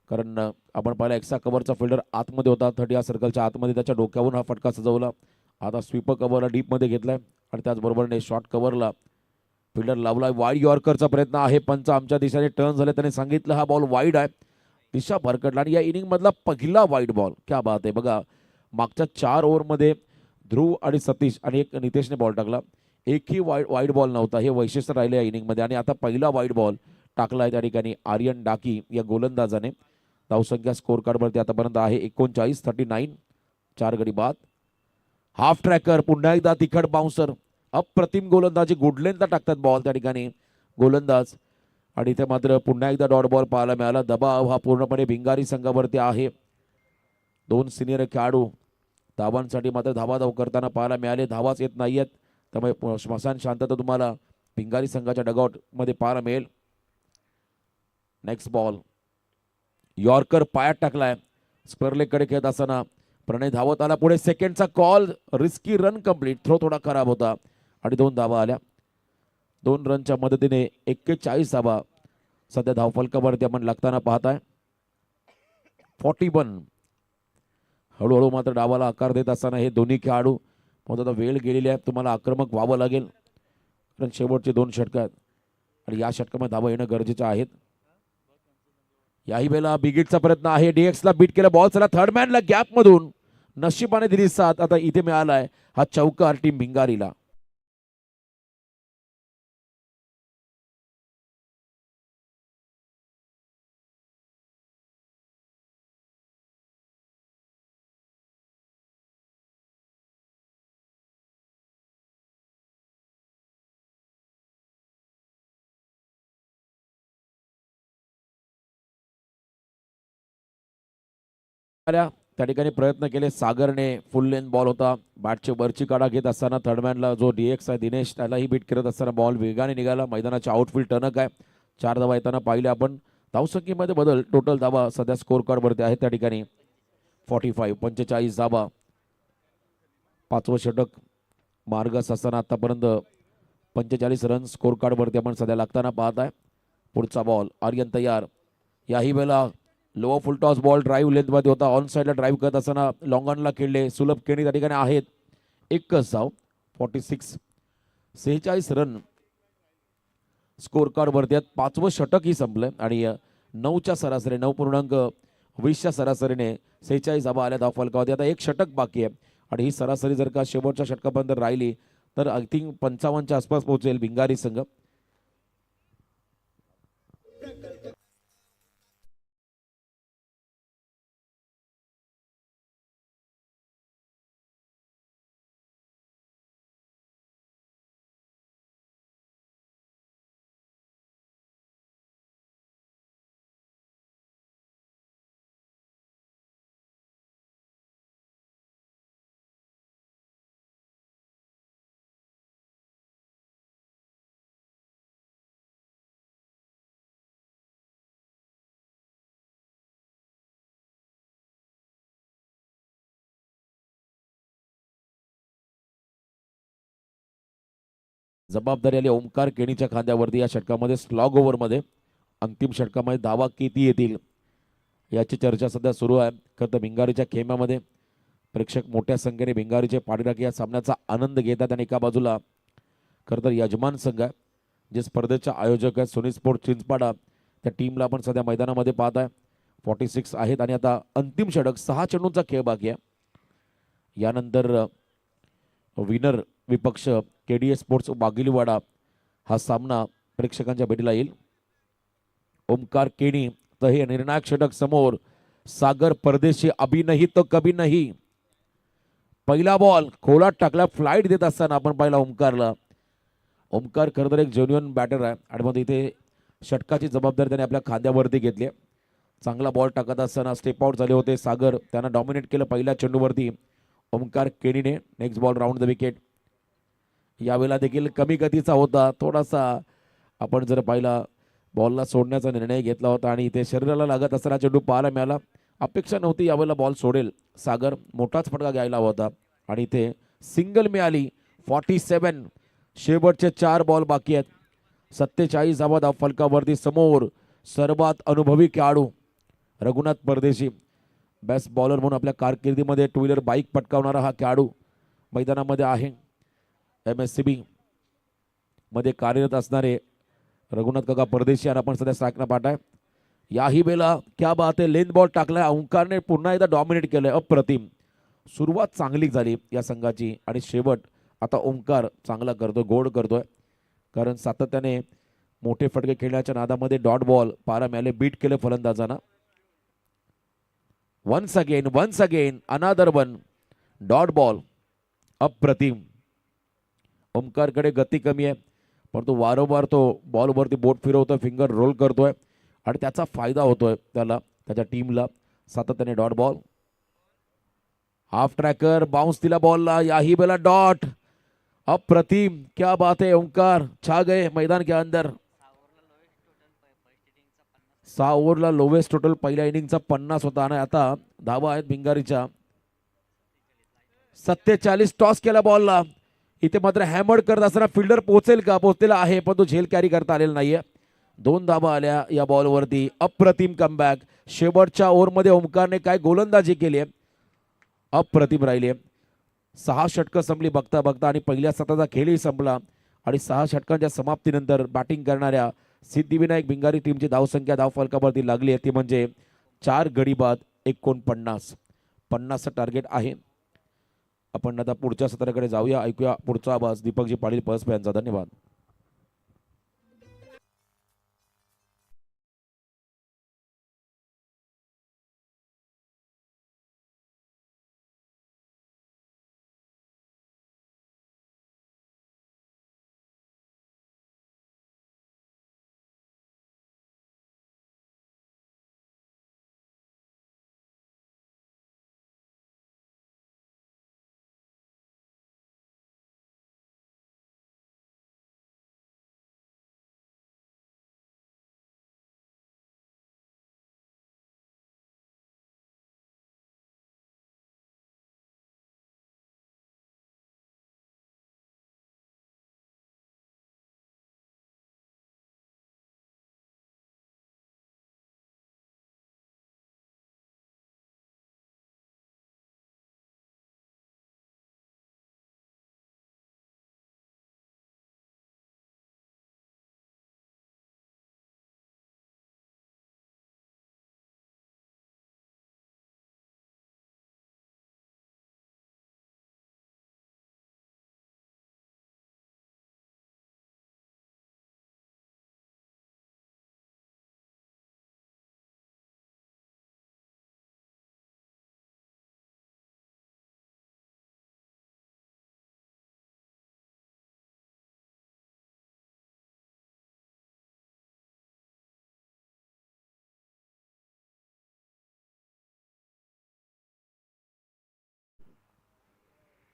कारण आपण पाहिला एक्स्ट्रा कव्हरचा फिल्डर आतमध्ये होता, 30 सर्कलच्या आतमध्ये. त्याच्या डोक्यावरून हा फटका सजवला. आता स्वीपर कव्हरला डीपमध्ये घेतलाय आणि त्याचबरोबरने शॉर्ट कव्हरला फिल्डर लावलाय. वाईड यॉर्करचा प्रयत्न आहे. पंच आमच्या दिशेने टर्न झाले, त्याने सांगितलं हा बॉल वाईड आहे. दिशा भरकटला आणि या इनिंग मधला पहिला वाईड बॉल. क्या बात आहे. बघा मागच्या 4 ओव्हरमध्ये ध्रुव आणि सतीश आणि एक नितेशने बॉल टाकला, एकही वाईड बॉल नव्हता. हे वैशिष्ट्य राहिले या इनिंगमध्ये आणि आता पहिला वाईड बॉल टाकलाय त्या ठिकाणी आर्यन डाकी या गोलंदाजाने. धावसंख्या स्कोर कार्डवरती आतापर्यंत आहे 39, 39, 4 गडी बाद. हाफ ट्रॅकर पुन्हा एकदा तिखट बाउन्सर. अप्रतिम गोलंदाजी, गुडलेनला टाकतात बॉल त्या ठिकाणी गोलंदाज आणि इथे मात्र पुन्हा एकदा डॉट बॉल पाहायला मिळाला. दबाव हा पूर्णपणे भिंगारी संघावरती आहे. दोन सिनियर खेळाडू धावांसाठी मात्र धावाधाव करताना पाहायला मिळाले. धावाच येत नाहीयेत, त्यामुळे श्मशान शांतता तुम्हाला भिंगारी संघाच्या डगआउट मध्ये पाहायला मिळेल. नेक्स्ट बॉल यॉर्कर पायात टाकलाय. स्पर्लेकडे खेळत असताना प्रणय धावत आला पुढे. सेकंडचा call, risky run complete. Throw थोडा खराब होता आणि 2 धावा आल्या. 2 रनच्या मदतीने 41 धावा सध्या धावफलकावरती आपण लागताना पाहताय. 41. हळूहळू मात्र डावाला आकार देत असताना हे दोन्ही खेळाडू आता वेळ गेलेली आहे. तुम्हाला आक्रमक व्हावं लागेल, कारण शेवटचे 2 षटक आहेत आणि या षटकामध्ये धावा येणं गरजेचं आहेत. याही वेळेला बिगिटचा प्रयत्न आहे. डीएक्सला बीट केला. बॉल चला थर्ड मॅनला गॅप मधून नशिबाने दिली साथ. आता इथे मिळालाय हा चौकार टीम भिंगारीला. त्या ठिकाणी प्रयत्न केले सागरने. फुल लेन बॉल होता. बॅटची वरची काढा घेत असताना थर्डमॅनला जो डीएक्स आहे दिनेश त्यालाही बीट करत असताना बॉल वेगाने निघाला. मैदानाच्या आउटफील्ड टणक आहे. 4 धावा येताना पाहिले आपण. धावसंख्येमध्ये बदल. टोटल धावा सध्या स्कोर कार्डवरती आहे त्या ठिकाणी 45 धावा. 5वं षटक मार्गस असताना आतापर्यंत 45 रन स्कोर कार्डवरती आपण सध्या लागताना पाहत आहे. पुढचा बॉल आर्यन तयार. याही वेळेला low full toss ball drive लेंथमध्ये होता. ऑन साईडला ड्राईव्ह करत असताना लॉंग ऑनला खेळले. सुलभ केणी त्या ठिकाणी आहेत. एकच धाव. 46 रन स्कोर कार्डवरती आहेत. 5वं षटकही संपलं आणि 9च्या सरासरी 9.20च्या सरासरीने 46 धावा आल्या धावफलकावरती. आता 1 षटक बाकी आहे आणि ही सरासरी जर का शेवटच्या षटकापर्यंत राहिली तर आय थिंक 55च्या आसपास पोहोचेल भिंगारी संघ. जबाबदारी आली ओमकार केणीच्या खांद्यावरती. या षटकामध्ये स्लॉग ओव्हरमध्ये अंतिम षटकामध्ये धावा किती येतील याची चर्चा सध्या सुरू आहे. खरं तर भिंगारीच्या खेम्यामध्ये प्रेक्षक मोठ्या संख्येने भिंगारीचे पाठीराखी या सामन्याचा आनंद घेतात आणि एका बाजूला खरं तर यजमान संघ आहे जे स्पर्धेचे आयोजक आहेत सोनी स्पोर्ट चिंचपाडा, त्या टीमला आपण सध्या मैदानामध्ये पाहत आहे. 46 आहेत आणि आता अंतिम षटक 6 चेंडूंचा खेळ बाकी आहे. यानंतर विनर विपक्ष केडीएस स्पोर्ट्स बागिलीवाडा हा सामना प्रेक्षकांच्या भेटीला येईल. ओमकार केणी तर हे निर्णायक षटक समोर. सागर परदेशी अभी नहीं तो कभी नहीं. पहिला बॉल खोलात टाकला. फ्लाईट देत असताना आपण पाहिला ओमकारला. ओमकार खरं तर एक जेन्युइन बॅटर आहे आणि मग इथे षटकाची जबाबदारी त्याने आपल्या खांद्यावरती घेतली. चांगला बॉल टाकत असताना स्टेप आउट झाले होते सागर. त्यांना डॉमिनेट केलं पहिल्या चेंडूवरती ओमकार केणीने. Next ball round the wicket. यावेळेला देखील कमी गतीचा होता. थोडासा आपण जर पाहिला बॉलला सोडण्याचा निर्णय घेतला होता आणि इथे शरीराला लागत असताना चेंडू पाहायला मिळाला. अपेक्षा नव्हती यावेळेला बॉल सोडेल सागर. मोठाच फटका घ्यायला होता आणि इथे सिंगल मिळाली. 47. शेवटचे 4 बॉल बाकी आहेत. 47 धावा धावफलकावरती. समोर सर्वात अनुभवी खेळाडू रघुनाथ परदेशी. बेस्ट बॉलर म्हणून आपल्या कारकिर्दीमध्ये 2 व्हीलर बाईक पटकावणारा हा खेळाडू मैदानामध्ये आहे. MSCB मध्ये कार्यरत असणारे रघुनाथ काका परदेशी आणि आपण सध्या स्ट्राईकना पाठ आहे. याही वेळेला क्या बात आहे. लेंथ बॉल टाकलाय. ओंकारने पुन्हा एकदा डॉमिनेट केलंय. अप्रतिम सुरुवात चांगली झाली या संघाची आणि शेवट आता ओंकार चांगला करतोय, गोड करतोय. कारण सातत्याने मोठे फटके खेळण्याच्या नादामध्ये डॉट बॉल पारा मिळाले. बीट केले फलंदाजांना. Once again another one dot ball. अप्रतिम. ओमकारकडे गती कमी आहे परंतु वारंवार तो बॉलवरती बोट फिरवतोय, फिंगर रोल करतोय आणि त्याचा फायदा होतोय त्याला, त्याच्या टीमला. सातत्याने dot ball. Half tracker bounce दिला बॉलला, याही बेला डॉट. अप्रतिम, क्या बात है ओंकार, छा गए मैदान के अंदर. 6 ओव्हरला लोवेस्ट टोटल पहिल्या इनिंगचा 50 होता आणि आता धावा आहेत भिंगारीच्या 47. टॉस केला बॉलला, इथे मात्र हॅमर्ड करत असताना फिल्डर पोहोचेल का, पोहोचलेला आहे पण तो झेल कॅरी करता आलेला नाहीये. 2 धावा आल्या या बॉलवरती. अप्रतिम कमबॅक. शेवटच्या ओव्हरमध्ये ओंकारने काय गोलंदाजी केली आहे, अप्रतिम राहिली. 6 षटकं संपली बघता बघता आणि पहिल्या सत्राचा खेळही संपला आणि 6 षटकांच्या समाप्तीनंतर बॅटिंग करणाऱ्या सिद्धिविनायक भिंगारी टीमची धावसंख्या धावफलकावरती लागली आहे ती म्हणजे 4 गडी बाद 49. 50चं टार्गेट आहे. आपण आता पुढच्या सत्राकडे जाऊया. ऐकूया पुढचा आवाज दीपकजी पाटील पळसप यांचा. धन्यवाद.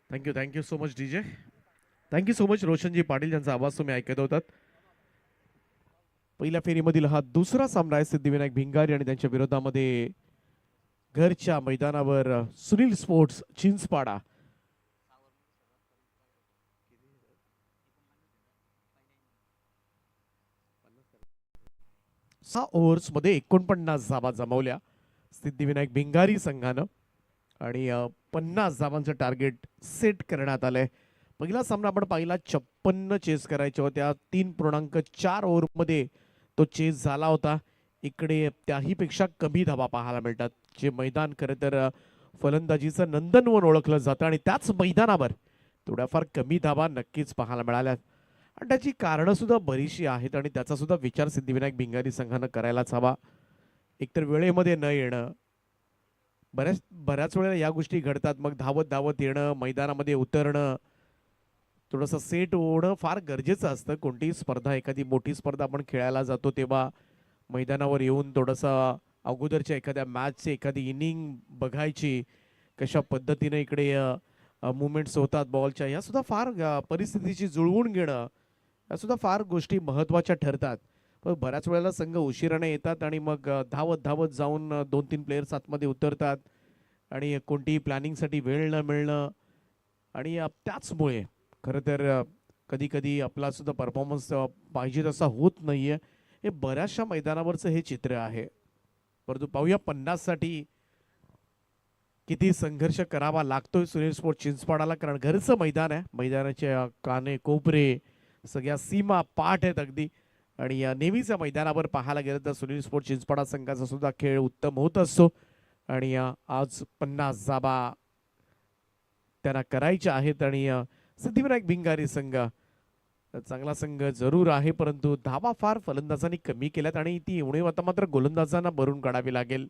Thank you so much DJ. Thank you so much Roshanji Patil यांचा आवाज तुम्ही ऐकत होतात. पहिल्या फेरीमधील हा दुसरा सामना आहे सिद्धिविनायक भिंगारी आणि त्यांच्या विरोधामध्ये घरच्या मैदानावर सुनील स्पोर्ट्स चिंचपाडा. 6 ओव्हर्समध्ये 49 धावा जमवल्या सिद्धिविनायक भिंगारी संघानं आणि 50 धावांचं टार्गेट सेट करण्यात आलंय. पहिला सामना आपण पाहिला 56 चेस करायच्या होत्या. 3.4 ओव्हरमध्ये तो चेस झाला होता. इकडे त्याही पेक्षा कमी धावा पाहायला मिळतात. जे मैदान खरं तर फलंदाजीचं नंदनवन ओळखलं जातं आणि त्याच मैदानावर थोड्याफार कमी धावा नक्कीच पाहायला मिळाल्या आणि त्याची कारणं सुद्धा बरीचशी आहेत आणि त्याचा सुद्धा विचार सिद्धिविनायक भिंगारी संघानं करायलाच हवा. एकतर वेळेमध्ये न येणं, बऱ्याच वेळेला या गोष्टी घडतात. मग धावत धावत येणं, मैदानामध्ये उतरणं, थोडंसं सेट होणं फार गरजेचं असतं. कोणतीही स्पर्धा, एखादी मोठी स्पर्धा आपण खेळायला जातो तेव्हा मैदानावर येऊन थोडंसं अगोदरच्या एखाद्या मॅचची एखादी इनिंग बघायची, कशा पद्धतीने इकडे मुवमेंट्स होतात बॉलच्या, ह्या सुद्धा फार परिस्थितीची जुळवून घेणं, या सुद्धा फार गोष्टी महत्त्वाच्या ठरतात. पण बऱ्याच वेळेला संघ उशिराने येतात आणि मग धावत धावत जाऊन 2-3 प्लेयर्स आतमध्ये उतरतात आणि कोणतीही प्लॅनिंगसाठी वेळ न मिळणं आणि त्याचमुळे खरं तर कधी कधी आपला सुद्धा परफॉर्मन्स पाहिजे तसा होत नाहीये. हे बऱ्याचशा मैदानावरचं हे चित्र आहे. परंतु पाहूया 50 साठी किती संघर्ष करावा लागतोय सुनील स्पोर्ट चिंचपाडाला, कारण घरचं मैदान आहे. मैदानाचे काने कोपरे सगळ्या सीमा पाठ आहेत अगदी आणि या नेहमीच्या मैदानावर पाहायला गेलं तर सुनील स्पोर्ट चिंचपाडा संघाचा सुद्धा खेळ उत्तम होत असतो आणि आज 50 धावा त्यांना करायच्या आहेत आणि सिद्धिविनायक भिंगारी संघ चांगला संघ जरूर आहे, परंतु धावा फार फलंदाजांनी कमी केल्यात आणि ती एवढी आता मात्र गोलंदाजांना भरून काढावी लागेल.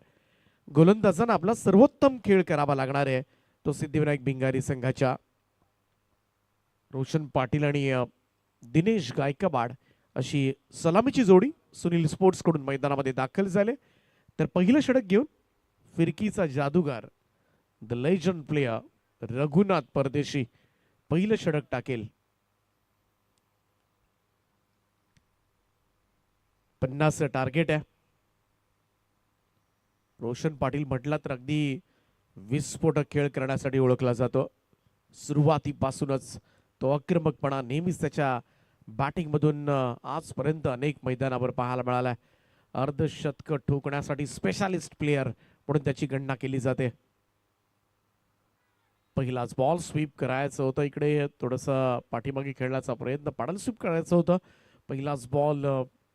गोलंदाजांना आपला सर्वोत्तम खेळ करावा लागणार आहे तो सिद्धिविनायक भिंगारी संघाच्या. रोशन पाटील आणि दिनेश गायकवाड अशी सलामीची जोडी सुनील स्पोर्ट्स कडून मैदानामध्ये दाखल झाले. तर पहिलं षटक घेऊन फिरकीचा जादूगार द लेजंड प्लेयर रघुनाथ परदेशी पहिलं षटक टाकेल. 50 टार्गेट आहे. रोशन पाटील म्हटला तर अगदी विस्फोटक खेळ करण्यासाठी ओळखला जातो. सुरुवातीपासूनच तो आक्रमकपणा नेहमीच त्याच्या बॅटिंग मधून आजपर्यंत अनेक मैदानावर पाहायला मिळालाय. अर्धशतक ठोकण्यासाठी स्पेशालिस्ट प्लेयर म्हणून त्याची गणना केली जाते. पहिलाच बॉल स्वीप करायचं होतं. इकडे थोडस पाठीमागे खेळण्याचा प्रयत्न, पाडल स्वीप करायचं होतं. पहिलाच बॉल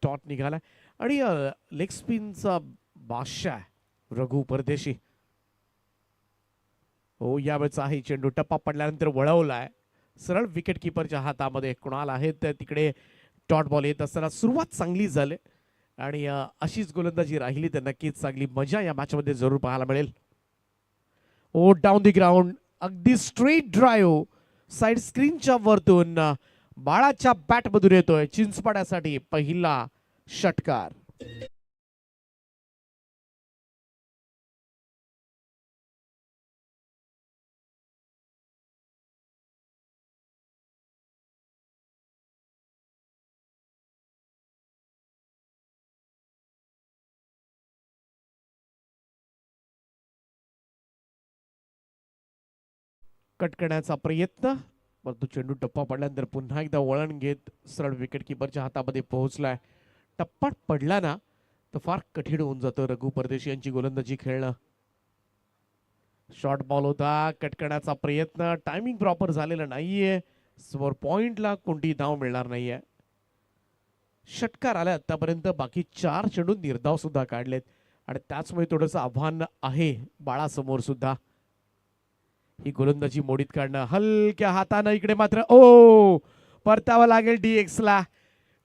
टॉट निघालाय आणि लेग स्पिनचा बादशाह रघु परदेशी. हो, यावेळेचा आहे चेंडू टप्पा पडल्यानंतर वळवलाय सरळ विकेट किपरच्या हातामध्ये. कुणाल आहेत तर तिकडे डॉट बॉल येत असताना सुरुवात चांगली झाली आणि अशीच गोलंदाजी राहिली तर नक्कीच चांगली मजा या मॅच मध्ये जरूर पाहायला मिळेल. ओ डाऊन दी ग्राउंड, अगदी स्ट्रेट ड्राईव्ह साइड स्क्रीनच्या वरतून बाळाच्या बॅट मधून येतोय. चिंचपाड्यासाठी पहिला षटकार. कट करण्याचा प्रयत्न, परंतु चेंडू टप्पा पडल्यानंतर पुन्हा एकदा वळण घेत सरळ विकेट किपरच्या हातामध्ये पोहोचलाय. टप्पा पडला ना तर फार कठीण होऊन जातं रघु परदेशी यांची गोलंदाजी खेळणं. शॉर्ट बॉल होता, कट करण्याचा प्रयत्न, टायमिंग प्रॉपर झालेलं नाहीये. समोर पॉइंटला कोणती धाव मिळणार नाहीये. षटकार आले आतापर्यंत, बाकी 4 चेंडू निर्धाव सुद्धा काढलेत आणि त्याचमुळे थोडंसं आव्हान आहे बाळासमोर सुद्धा. ही गोलंदाजी मोडीत काढणं हलक्या हातानं. इकडे मात्र परतावा लागेल DX ला.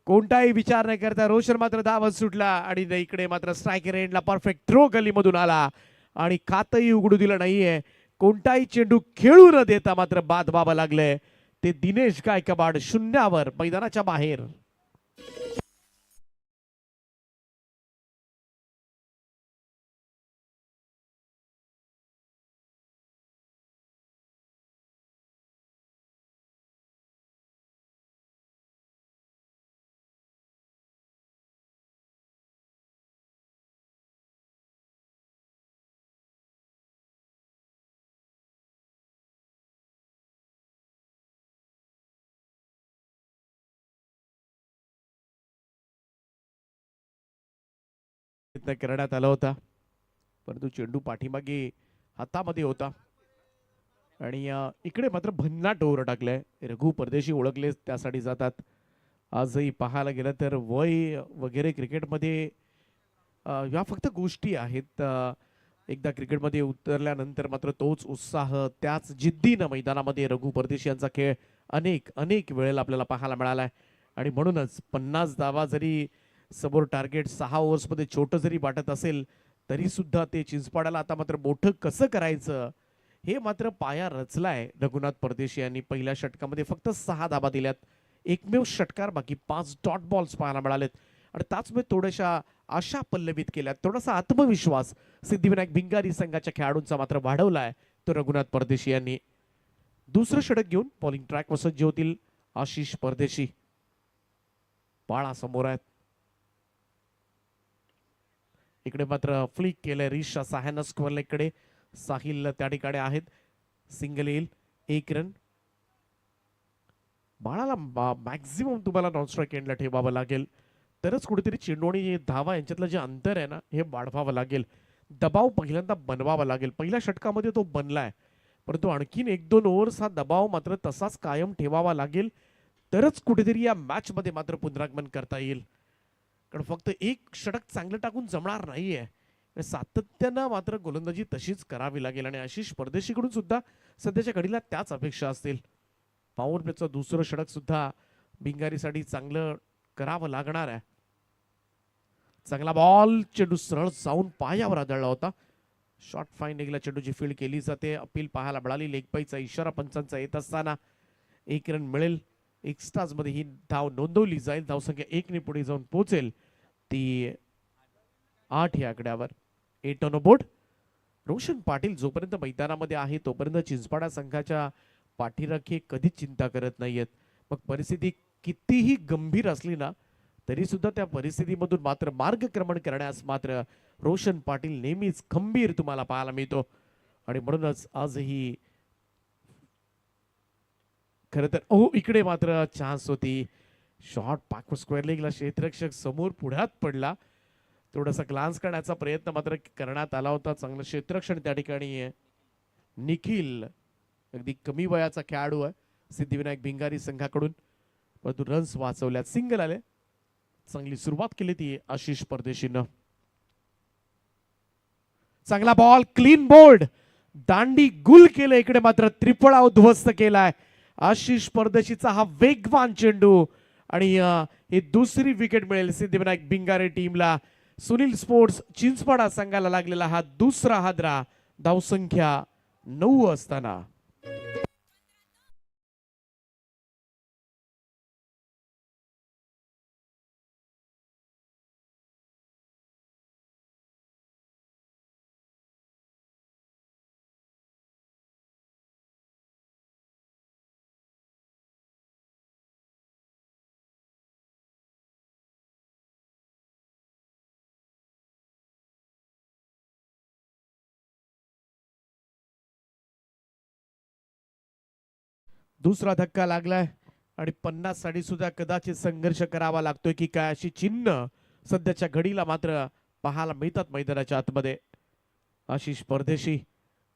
कोणताही विचार न करता रोशन मात्र धावत सुटला आणि इकडे मात्र स्ट्रायकर एंडला परफेक्ट थ्रो गलीमधून आला आणि खातही उघडू दिलं नाहीये. कोणताही चेंडू खेळू न देता मात्र बाद व्हावं लागलंय. ते दिनेश गायकवाड शून्यावर मैदानाच्या बाहेर. प्रयत्न करण्यात आला होता परंतु चेंडू पाठीमागे हातामध्ये होता आणि इकडे मात्र भन्नाट ओव्हर टाकलंय. रघु परदेशी ओळखले त्यासाठी जातात. आजही पाहायला गेलं तर वय वगैरे क्रिकेटमध्ये या फक्त गोष्टी आहेत. एकदा क्रिकेटमध्ये उतरल्यानंतर मात्र तोच उत्साह, त्याच जिद्दीनं मैदानामध्ये रघु परदेशी यांचा खेळ अनेक वेळेला आपल्याला पाहायला मिळालाय आणि म्हणूनच 50 धावा जरी समोर टार्गेट 6 ओव्हर्समध्ये छोटं जरी वाटत असेल तरी सुद्धा ते चिंचपाड्याला आता मात्र मोठं कसं करायचं हे मात्र पाया रचलाय रघुनाथ परदेशी यांनी. पहिल्या षटकामध्ये फक्त 6 धावा दिल्यात, एकमेव षटकार, बाकी 5 डॉट बॉल्स पाहायला मिळालेत आणि त्याचमुळे थोड्याशा आशा पल्लवित केल्यात. थोडासा आत्मविश्वास सिद्धिविनायक भिंगारी संघाच्या खेळाडूंचा मात्र वाढवलाय तो रघुनाथ परदेशी यांनी. दुसरं षटक घेऊन बॉलिंग ट्रॅक वर सज्ज होतील आशिष परदेशी. बाळा समोर आहेत. इकडे मात्र फ्लिक केलंय रिशा साह्यानं स्क्वेअर लेगकडे. साहिल त्या ठिकाणी आहेत. सिंगल येईल, 1 रन. बाळाला मॅक्झिमम तुम्हाला नॉन स्ट्राईक एंडला ठेवावं लागेल तरच कुठेतरी चेंडू आणि धावा यांच्यातलं जे अंतर आहे ना हे वाढवावं लागेल. दबाव पहिल्यांदा बनवावा लागेल. पहिल्या षटकामध्ये तो बनलाय परंतु आणखीन 1-2 ओव्हर्स हा दबाव मात्र तसाच कायम ठेवावा लागेल तरच कुठेतरी या मॅच मध्ये मात्र पुनरागमन करता येईल. कारण फक्त एक षटक चांगलं टाकून जमणार नाहीये. सातत्यानं मात्र गोलंदाजी तशीच करावी लागेल आणि आशिष परदेशीकडून सुद्धा सध्याच्या घडीला त्याच अपेक्षा असतील. पॉवर प्लेचं दुसरं षटक सुद्धा भिंगारीसाठी चांगलं करावं लागणार आहे. चांगला बॉल, चेंडू सरळ जाऊन पायावर आदळला होता. शॉर्ट फाईन लेगला चेंडूची फील्ड केली जाते. अपील पाहायला मिळाली. लेग पाईचा इशारा पंचांचा येत असताना 1 रन मिळेल. एक्स्ट्राज मध्ये ही धाव नोंदवली जाईल. धावसंख्या 1 ने पुढे जाऊन पोहोचेल ती 8 या आकड्यावर. 8 ऑन बोर्ड. रोशन पाटील जोपर्यंत मैदानामध्ये आहे तोपर्यंत चिंचपाडा संघाच्या पाठीराखे कधीच चिंता करत नाहीयेत. मग परिस्थिती कितीही गंभीर असली ना तरी सुद्धा त्या परिस्थितीमधून मात्र मार्गक्रमण करण्यास मात्र रोशन पाटील नेहमीच खंबीर तुम्हाला पाहायला मिळतो. आणि म्हणूनच आजही खरं तर इकडे मात्र चान्स होती. शॉट पाक स्क्वेअर लेगला क्षेत्ररक्षक समोर पुढ्यात पडला. थोडासा ग्लान्स करण्याचा प्रयत्न मात्र करण्यात आला होता. चांगलं क्षेत्ररक्षण त्या ठिकाणी निखिल अगदी कमी वयाचा खेळाडू आहे सिद्धिविनायक भिंगारी संघाकडून, परंतु रन्स वाचवल्यात. सिंगल आले. चांगली सुरुवात केली ती आशिष परदेशीनं. चांगला बॉल क्लीन बोल्ड दांडी गुल केलं. इकडे मात्र त्रिफळा उद्ध्वस्त केलाय आशिष परदेशीचा हा वेगवान चेंडू. आणि ही दुसरी विकेट मिळेल सिद्धिविनायक भिंगारे टीमला. सुनील स्पोर्ट्स चिंचपाडा संघाला लागलेला हा दुसरा हादरा. धावसंख्या 9 असताना दुसरा धक्का लागलाय आणि 50 साठी सुद्धा कदाचित संघर्ष करावा लागतोय की काय अशी चिन्ह सध्याच्या घडीला मात्र पाहायला मिळतात मैदानाच्या आतमध्ये. आशिष परदेशी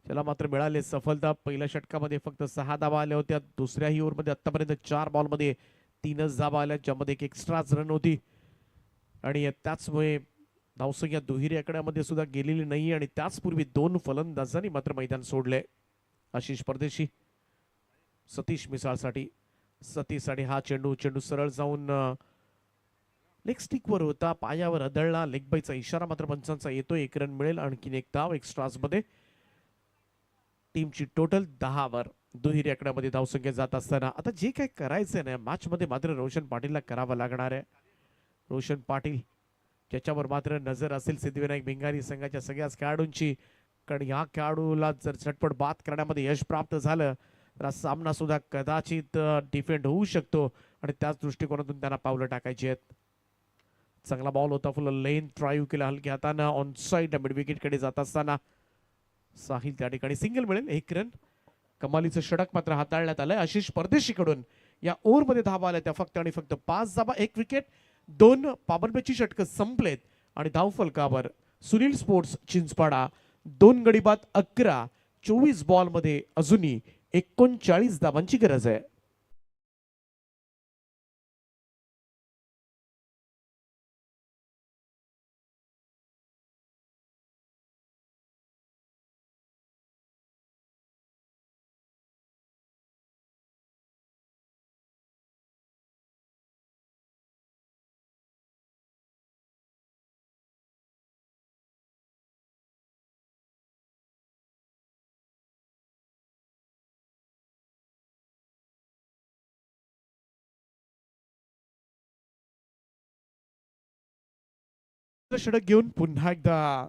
त्याला मात्र मिळाले सफलता. पहिल्या षटकामध्ये फक्त 6 धावा आल्या होत्या. दुसऱ्याही ओव्हरमध्ये आतापर्यंत 4 बॉलमध्ये 3च धावा आल्या, ज्यामध्ये एक एक्स्ट्राच रन होती. आणि त्याचमुळे धावसंख्या दुहेरी आकड्यामध्ये सुद्धा गेलेली नाही. आणि त्याचपूर्वी 2 फलंदाजांनी मात्र मैदान सोडले. आशिष परदेशी सतीश मिसाळसाठी. सतीशसाठी हा चेंडू सरळ जाऊन लेग स्टिक वर होता, पायावर आदळला. लेग बायचा इशारा मात्र पंचांचा येतोय. 1 रन मिळेल. आणखीन एक धाव एक्स्ट्राज मध्ये. टीमची टोटल 10 वर. दुहेरी आकड्यामध्ये धावसंख्या जात असताना आता जे काही करायचंय ना मॅच मध्ये मात्र रोशन पाटीलला करावं लागणार आहे. रोशन पाटील ज्याच्यावर मात्र नजर असेल सिद्धिविनायक भिंगारी संघाच्या सगळ्याच खेळाडूंची. कारण या खेळाडूला जर झटपट बाद करण्यामध्ये यश प्राप्त झालं तर सामना सुद्धा कदाचित डिफेंड होऊ शकतो. आणि त्याच दृष्टिकोनातून त्यांना पावलं टाकायची आहेत. चांगला बॉल होता. फुल लेन ड्राईव्ह केला हलक्या हातानं ऑन साइड मिड विकेट कडे जात असताना साहिल त्या ठिकाणी सिंगल मिळेल. 1 रन. कमालीचं षटक मात्र हाताळण्यात आलंय आशिष परदेशी कडून. या ओव्हरमध्ये धावा आल्या त्या फक्त आणि फक्त 5 धावा, 1 विकेट, 2 पाबरपेची षटक संपलेत. आणि धावफलकावर सुनील स्पोर्ट्स चिंचपाडा 2 गडी बाद 11. 24 बॉल मध्ये अजूनही 39 धावांची गरज आहे. षटक घेऊन पुन्हा एकदा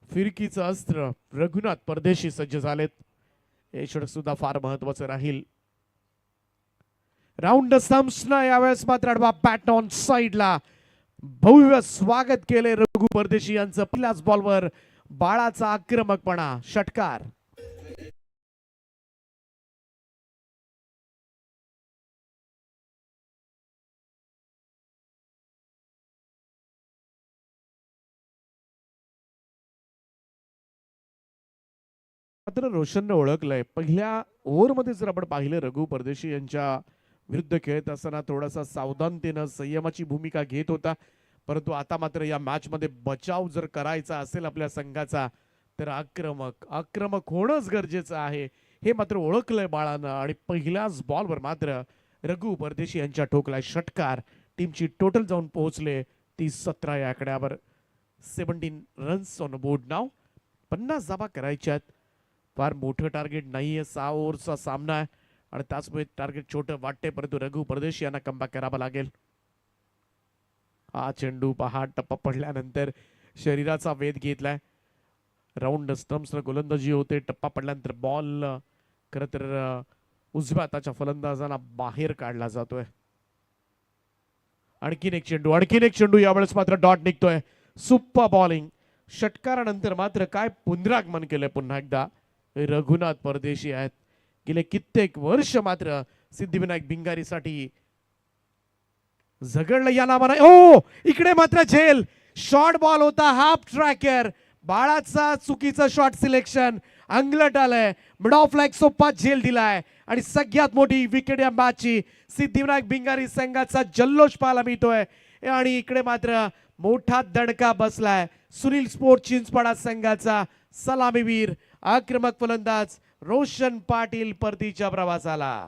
फिरकीचं अस्त्र रघुनाथ परदेशी सज्ज झालेत. हे षटक सुद्धा फार महत्वाचं राहील. राऊंड संपना यावेळेस मात्र आडवा बॅट ऑन साइडला. भव्य स्वागत केले रघु परदेशी यांचं. पहिल्याच बॉलवर बाळाचा आक्रमकपणा. षटकार. मात्र रोशनने ओळखलंय. पहिल्या ओव्हरमध्ये जर आपण पाहिलं रघु परदेशी यांच्या विरुद्ध खेळत असताना थोडासा सावधानतेनं संयमाची भूमिका घेत होता. परंतु आता मात्र या मॅच मध्ये बचाव जर करायचा असेल आपल्या संघाचा तर आक्रमक होणंच गरजेचं आहे. हे मात्र ओळखलंय बाळानं. आणि पहिल्याच बॉलवर मात्र रघु परदेशी यांच्या ठोकलाय षटकार. टीमची टोटल जाऊन पोहोचले 17 या आकड्यावर. 17 रन्स ऑन बोर्ड नाव. 50 धावा करायच्यात. फार मोठं टार्गेट नाहीये. 6 ओव्हरचा सामना आहे आणि त्याचमुळे टार्गेट छोटं वाटते, परंतु रघु परदेशी यांना कमबॅक करावा लागेल. हा चेंडू पहा टप्पा पडल्यानंतर शरीराचा वेध घेतलाय. राऊंड स्टम्प्स गोलंदाजी होते. टप्पा पडल्यानंतर बॉल खरं तर उजव्या हाताच्या फलंदाजांना बाहेर काढला जातोय. आणखीन एक चेंडू यावेळेस मात्र डॉट निघतोय. Super bowling. षटकारानंतर मात्र काय पुनरागमन केलंय पुन्हा एकदा. रघुनाथ परदेशी आहेत. गेले कित्येक वर्ष मात्र सिद्धिविनायक भिंगारीसाठी झगडलं या नावाने. ओ इकडे मात्र झेल. शॉर्ट बॉल होता, हाफ ट्रॅकर. बाळाचा चुकीचं शॉट सिलेक्शन. अंगलट आलंय. मिड ऑफ लाईक सोप्पा झेल दिलाय आणि सगळ्यात मोठी विकेट या मॅचची. सिद्धिविनायक भिंगारी संघाचा जल्लोष पाहायला मिळतोय आणि इकडे मात्र मोठा दणका बसलाय. सुनील स्पोर्ट चिंचपाडा संघाचा सलामीवीर आक्रमक फलंदाज रोशन पाटील परतीच्या प्रवासाला.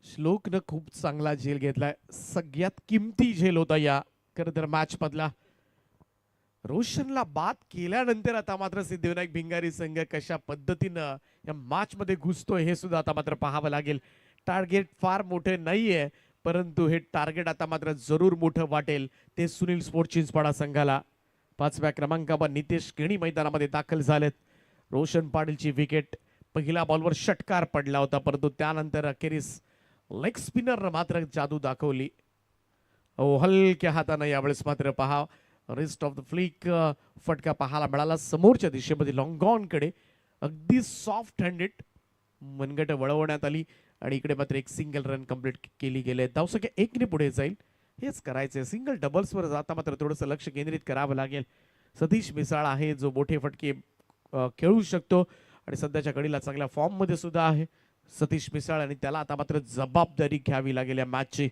श्लोकनं खूप चांगला झेल घेतलाय. सगळ्यात किमती झेल होता या खरं तर मॅच मधला. रोशनला बाद केल्यानंतर आता मात्र सिद्धिविनायक भिंगारी संघ कशा पद्धतीनं या मॅच मध्ये घुसतोय हे सुद्धा आता मात्र पाहावं लागेल. टार्गेट फार मोठे नाहीये, परंतु हे टार्गेट आता मात्र जरूर मोठं वाटेल. ते सुनील स्पोर्ट चिंचपाडा संघाला. 5व्या क्रमांकावर नितेश केणी मैदानामध्ये दाखल झालेत. रोशन पाटीलची विकेट. पहिल्या बॉलवर षटकार पडला होता, परंतु त्यानंतर अखेरीस लेग स्पिनर मात्र जादू दाखवली. हलक्या हातानं यावेळेस मात्र पहा रिस्ट ऑफ द फ्लिक फटका पाहायला मिळाला समोरच्या दिशेमध्ये लॉंग ऑन कडे. अगदी सॉफ्ट हँडेड मनगट वळवण्यात आली आणि इकडे मात्र एक सिंगल रन कंप्लीट केली गेले. धावसंख्या 1 ने पुढे जाईल. हेच करायचंय. सिंगल डबल्सवर जाता मात्र थोडंसं लक्ष केंद्रित करावं लागेल. सतीश मिसाळ आहे जो मोठे फटके खेळू शकतो आणि सध्याच्या घडीला चांगल्या फॉर्म मध्ये सुद्धा आहे सतीश मिसाळ आणि त्याला आता मात्र जबाबदारी घ्यावी लागेल या मॅचची.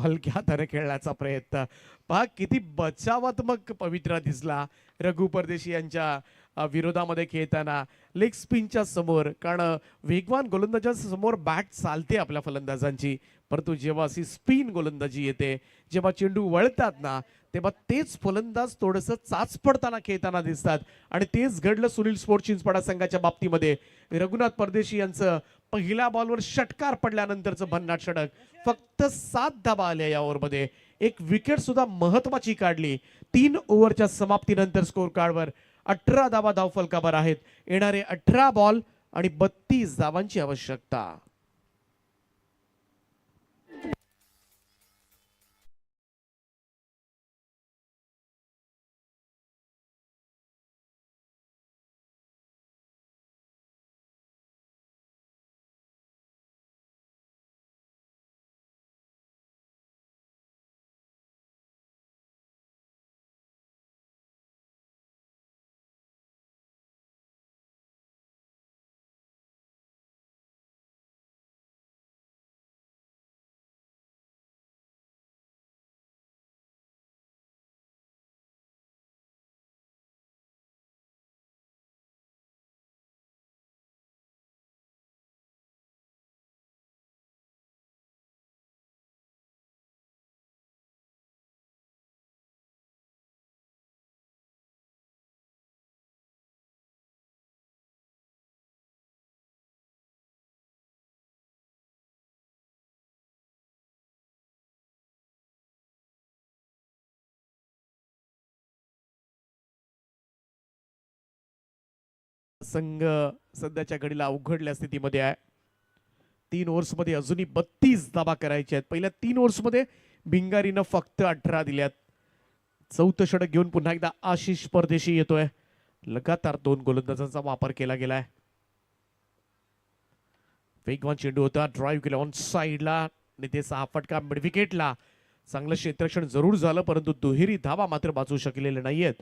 हलक्या हाताने खेळण्याचा प्रयत्न पहा किती बचावात्मक पवित्रा दिसला रघु परदेशी यांच्या विरोधामध्ये खेळताना. लेग स्पिनच्या समोर, कारण वेगवान गोलंदाजांच्या समोर बॅट चालते आपल्या फलंदाजांची, परंतु जेव्हा अशी स्पिन गोलंदाजी येते, जेव्हा चेंडू वळतात ना, तेव्हा तेच फलंदाज थोडंसं चाच पडताना खेळताना दिसतात. आणि तेच घडलं सुनील स्पोर्ट चिंचपाडा संघाच्या बाबतीमध्ये. रघुनाथ परदेशी यांचं पहिल्या बॉलवर षटकार पडल्यानंतरचं भन्नाट षटक. फक्त 7 धाबा आल्या या ओव्हरमध्ये. एक विकेट सुद्धा महत्वाची काढली. 3 ओव्हरच्या समाप्तीनंतर स्कोर कार्डवर 18 धाबा धावफलकावर आहेत. येणारे 18 बॉल आणि 32 धावांची आवश्यकता. संघ सध्याच्या घडीला अवघडल्या स्थितीमध्ये आहे. 3 ओव्हर्स मध्ये अजूनही 32 धाबा करायचे आहेत. पहिल्या 3 ओव्हर्स मध्ये भिंगारीनं फक्त 18 दिल्यात. 4थं षटक घेऊन पुन्हा एकदा आशिष परदेशी येतोय. लगातार 2 गोलंदाजांचा वापर केला गेलाय. वेगवान चेंडू होता, ड्राईव्ह केला ऑन साइडला. नितेश हा फटका मिड विकेटला. चांगलं क्षेत्ररक्षण जरूर झालं, परंतु दुहेरी धावा मात्र वाचू शकलेले नाहीयेत.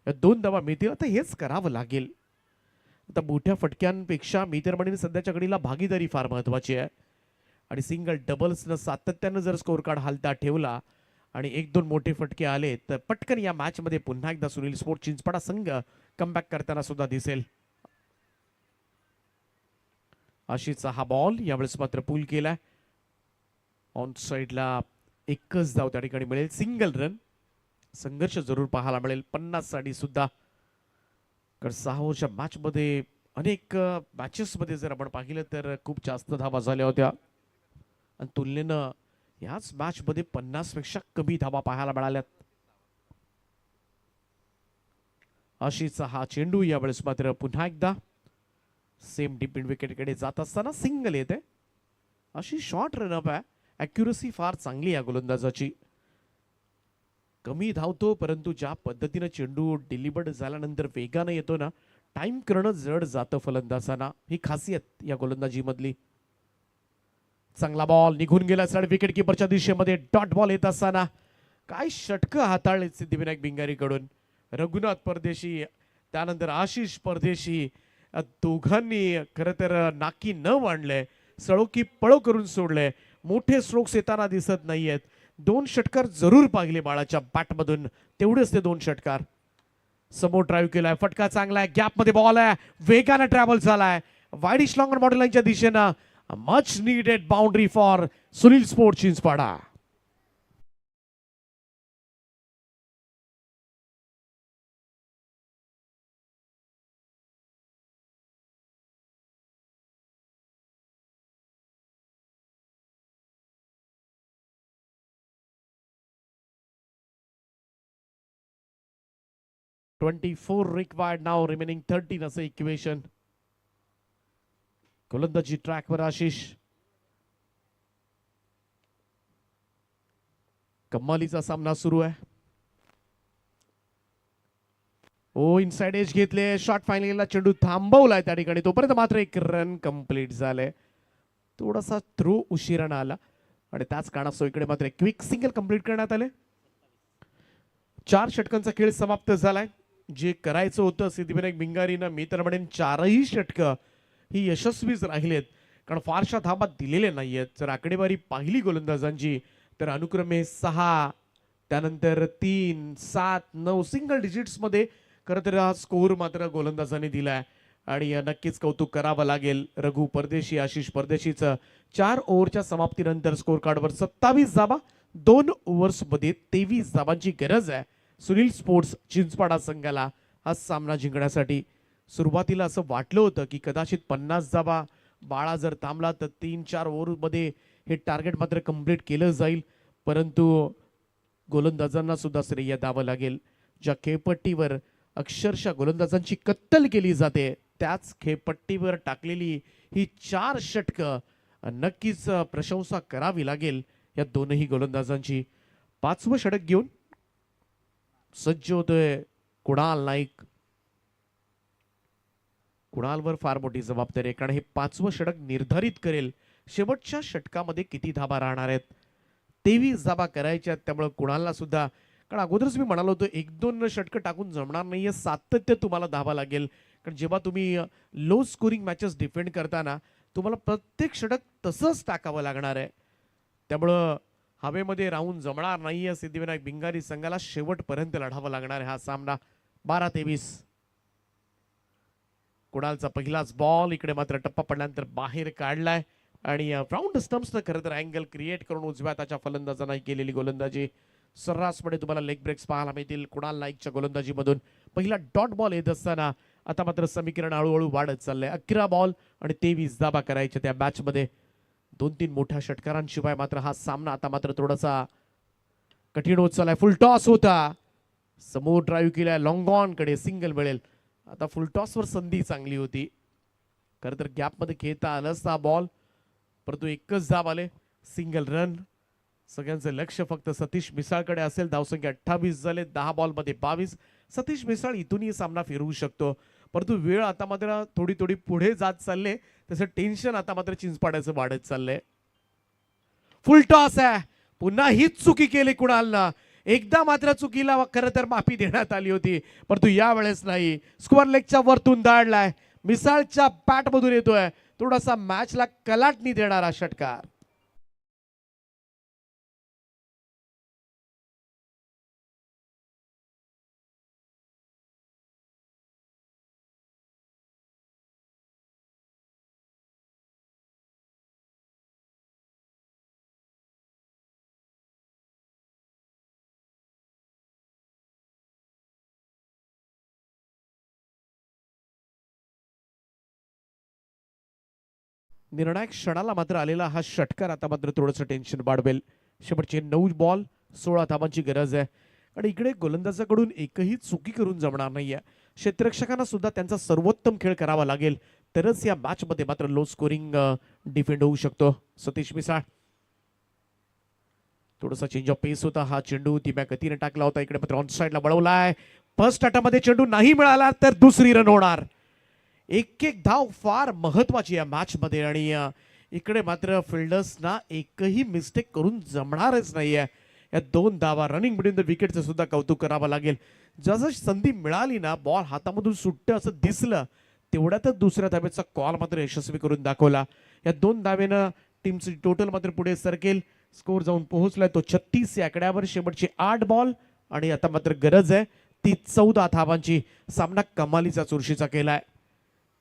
या 2 धावा मिळतील. आता हेच करावं लागेल. आता मोठ्या फटक्यांपेक्षा मी तर म्हणेन सध्याच्या घडीला भागीदारी फार महत्वाची आहे आणि सिंगल डबल्सनं सातत्यानं जर स्कोर कार्ड हालता ठेवला आणि 1-2 मोठे फटके आले तर पटकन या मॅच मध्ये पुन्हा एकदा सुनील स्पोर्ट चिंचपाडा संघ कमबॅक करताना सुद्धा दिसेल. आशिषचा हा बॉल यावेळेस मात्र पूल केलाय. ऑन साइडला एकच धाव त्या ठिकाणी मिळेल. Single run. संघर्ष जरूर पाहायला मिळेल 50 साठी सुद्धा. कारण 6 ओव्हरच्या मॅच मध्ये अनेक मॅचेस मध्ये जर आपण पाहिलं तर खूप जास्त धावा झाल्या होत्या आणि तुलनेनं याच मॅच मध्ये 50 पेक्षा कमी धावा पाहायला मिळाल्यात. आशिषचा हा चेंडू यावेळेस मात्र पुन्हा एकदा सेम डीप इन विकेटकडे जात असताना सिंगल येते. अशी शॉर्ट रनअप आहे. ॲक्युरसी फार चांगली या गोलंदाजाची. कमी धावतो परंतु ज्या पद्धतीने चेंडू डिलिव्हर्ड झाल्यानंतर वेगाने येतो ना, टाइम करणं जड जातं फलंदाजांना. ही खासियत या गोलंदाजी मधली. चांगला बॉल निघून गेला साइड विकेट किपरच्या दिशेमध्ये. डॉट बॉल येत असताना काय षटकं हाताळले सिद्धिविनायक भिंगारीकडून. रघुनाथ परदेशी त्यानंतर आशिष परदेशी दोघांनी खरं तर नाकी न मांडले, सळोकी पळो करून सोडले. मोठे स्ट्रोक्स येताना दिसत नाहीयेत. 2 षटकार जरूर पाहिले बाळाच्या बॅटमधून. तेवढेच ते 2 षटकार. समोर ड्राईव्ह केलाय. फटका चांगला आहे. गॅप मध्ये बॉल आहे. वेगाने ट्रॅव्हल झालाय. वाईडिश लॉंग मॉडेल लाईनच्या दिशेनं. Much needed boundary for Sunil sport Chinchpada. "24 required now, remaining 13" असं इक्वेशन. गोलंदाजी ट्रॅकवर आशिष. कमालीचा सामना सुरू आहे. ओ इनसाइड एज घेतले. शॉट फायनलला चेंडू थांबवलाय त्या ठिकाणी. तोपर्यंत मात्र 1 रन कंप्लीट झाले. थोडासा थ्रो उशिरानं आला आणि त्याच कारणास्तव इकडे मात्र क्विक सिंगल कंप्लीट करण्यात आले. 4 षटकांचा खेळ समाप्त झालाय. जे करायचं होतं सिद्धिविनायक भिंगारीनं, मी तर म्हणेन 4ही षटकं ही यशस्वीच राहिलेत. कारण फारशा धाबा दिलेले नाहीयेत. जर आकडेवारी पाहिली गोलंदाजांची तर अनुक्रमे 6, त्यानंतर 3, 7, 9 सिंगल डिजिट्स मध्ये खरं तर हा स्कोर मात्र गोलंदाजांनी दिलाय आणि नक्कीच कौतुक करावं लागेल रघु परदेशी, आशिष परदेशीचं. 4 ओव्हरच्या समाप्तीनंतर स्कोर कार्डवर 27 धावा. 2 ओव्हर्स मध्ये 23 धावांची गरज आहे सुनील स्पोर्ट्स चिंचपाडा संघाला हा सामना जिंकण्यासाठी. सुरुवातीला असं वाटलं होतं की कदाचित 50 धावा बाळा जर थांबला तर 3-4 ओव्हरमध्ये हे टार्गेट मात्र कंप्लीट केलं जाईल. परंतु गोलंदाजांना सुद्धा श्रेय द्यावं लागेल. ज्या खेळपट्टीवर अक्षरशः गोलंदाजांची कत्तल केली जाते त्याच खेळपट्टीवर टाकलेली ही 4 षटकं नक्कीच प्रशंसा करावी लागेल या दोनही गोलंदाजांची. 5वं षटक घेऊन सज्ज होतोय कुणाल नाईक. कुणालवर फार मोठी जबाबदारी आहे कारण हे 5वं षटक निर्धारित करेल शेवटच्या षटकामध्ये किती धाबा राहणार आहेत. 23 धाबा करायच्या. त्यामुळे कुणालला सुद्धा, कारण अगोदरच मी म्हणालो होतो 1-2 षटकं टाकून जमणार नाहीये, सातत्य तुम्हाला धावा लागेल. कारण जेव्हा तुम्ही लो स्कोरिंग मॅचेस डिफेंड करताना तुम्हाला प्रत्येक षटक तसंच टाकावं लागणार आहे. त्यामुळं हवेमध्ये राहून जमणार नाहीये सिद्धिविनायक भिंगारी संघाला. शेवटपर्यंत लढावं लागणार आहे हा सामना. 12-23. कुणालचा पहिलाच बॉल इकडे मात्र टप्पा पडल्यानंतर बाहेर काढलाय आणि राऊंड स्टम्प्सनं खरं तर अँगल क्रिएट करून उजव्या त्याच्या फलंदाजांना केलेली गोलंदाजी. सर्रासपणे तुम्हाला लेग ब्रेक्स पाहायला मिळतील कुणाल नाईकच्या गोलंदाजीमधून. पहिला डॉट बॉल येत असताना आता मात्र समीकरण हळूहळू वाढत चाललंय. 11 बॉल आणि 23 धाबा करायच्या त्या मॅच मध्ये. 2-3 मोठ्या षटकारांशिवाय मात्र हा सामना आता मात्र थोडासा कठीण होत चाललाय. फुल टॉस होता. समोर ड्राईव्ह केलाय. लॉंग ऑन कडे सिंगल मिळेल. आता फुल टॉसवर संधी चांगली होती. खरं तर गॅपमध्ये खेळता आलं असता बॉल, परंतु एकच धाव आले. Single run. सगळ्यांचं लक्ष फक्त सतीश मिसाळकडे असेल. धावसंख्या 28 झाले. 10 बॉलमध्ये 22. सतीश मिसाळ इथूनही सामना फिरवू शकतो, परंतु वेळ आता मात्र थोडी थोडी पुढे जात चालले. तसं टेन्शन आता मात्र चिंचपाड्याचं वाढत चाललंय. फुल टॉस आहे. पुन्हा हीच चुकी केली कुणालनं. एकदा मात्र चुकीला खरं तर माफी देण्यात आली होती, परंतु यावेळेस नाही. स्क्वेअर लेगच्या वरतून दाडलाय, मिसाळच्या बॅटमधून येतोय, थोडासा मॅचला कलाटणी देणारा षटकार. निर्णायक क्षणाला मात्र आलेला हा षटकार आता मात्र थोडंसं टेन्शन वाढवेल. शेवटचे 9 बॉल 16 धावांची गरज आहे आणि इकडे गोलंदाजाकडून एकही चुकी करून जमणार नाहीये. क्षेत्ररक्षकांना सुद्धा त्यांचा सर्वोत्तम खेळ करावा लागेल, तरच या मॅच मध्ये मात्र लो स्कोरिंग डिफेंड होऊ शकतो. सतीश मिसाळ थोडासा चेंज ऑफ पेस होता. हा चेंडू धीम्या गतीने टाकला होता, इकडे मात्र ऑन साइडला वळवलाय. फर्स्ट अटॅम्पमध्ये चेंडू नाही मिळाला तर दुसरी रन होणार. एक एक धाव फार महत्वाची या मॅच मध्ये आणि इकडे मात्र फिल्डर्सना एकही मिस्टेक करून जमणारच नाहीये. या 2 धावा रनिंग बिटवीन द विकेटचं सुद्धा कौतुक करावं लागेल. जसं संधी मिळाली ना, बॉल हातामधून सुटतं असं दिसलं, तेवढ्यातच दुसऱ्या धावेचा कॉल मात्र यशस्वी करून दाखवला. या 2 धावेनं टीमची टोटल मात्र पुढे सरकेल. स्कोर जाऊन पोहोचलाय तो 36 या आकड्यावर. शेवटचे 8 बॉल आणि आता मात्र गरज आहे ती 14 धावांची. सामना कमालीचा चुरशीचा केलाय.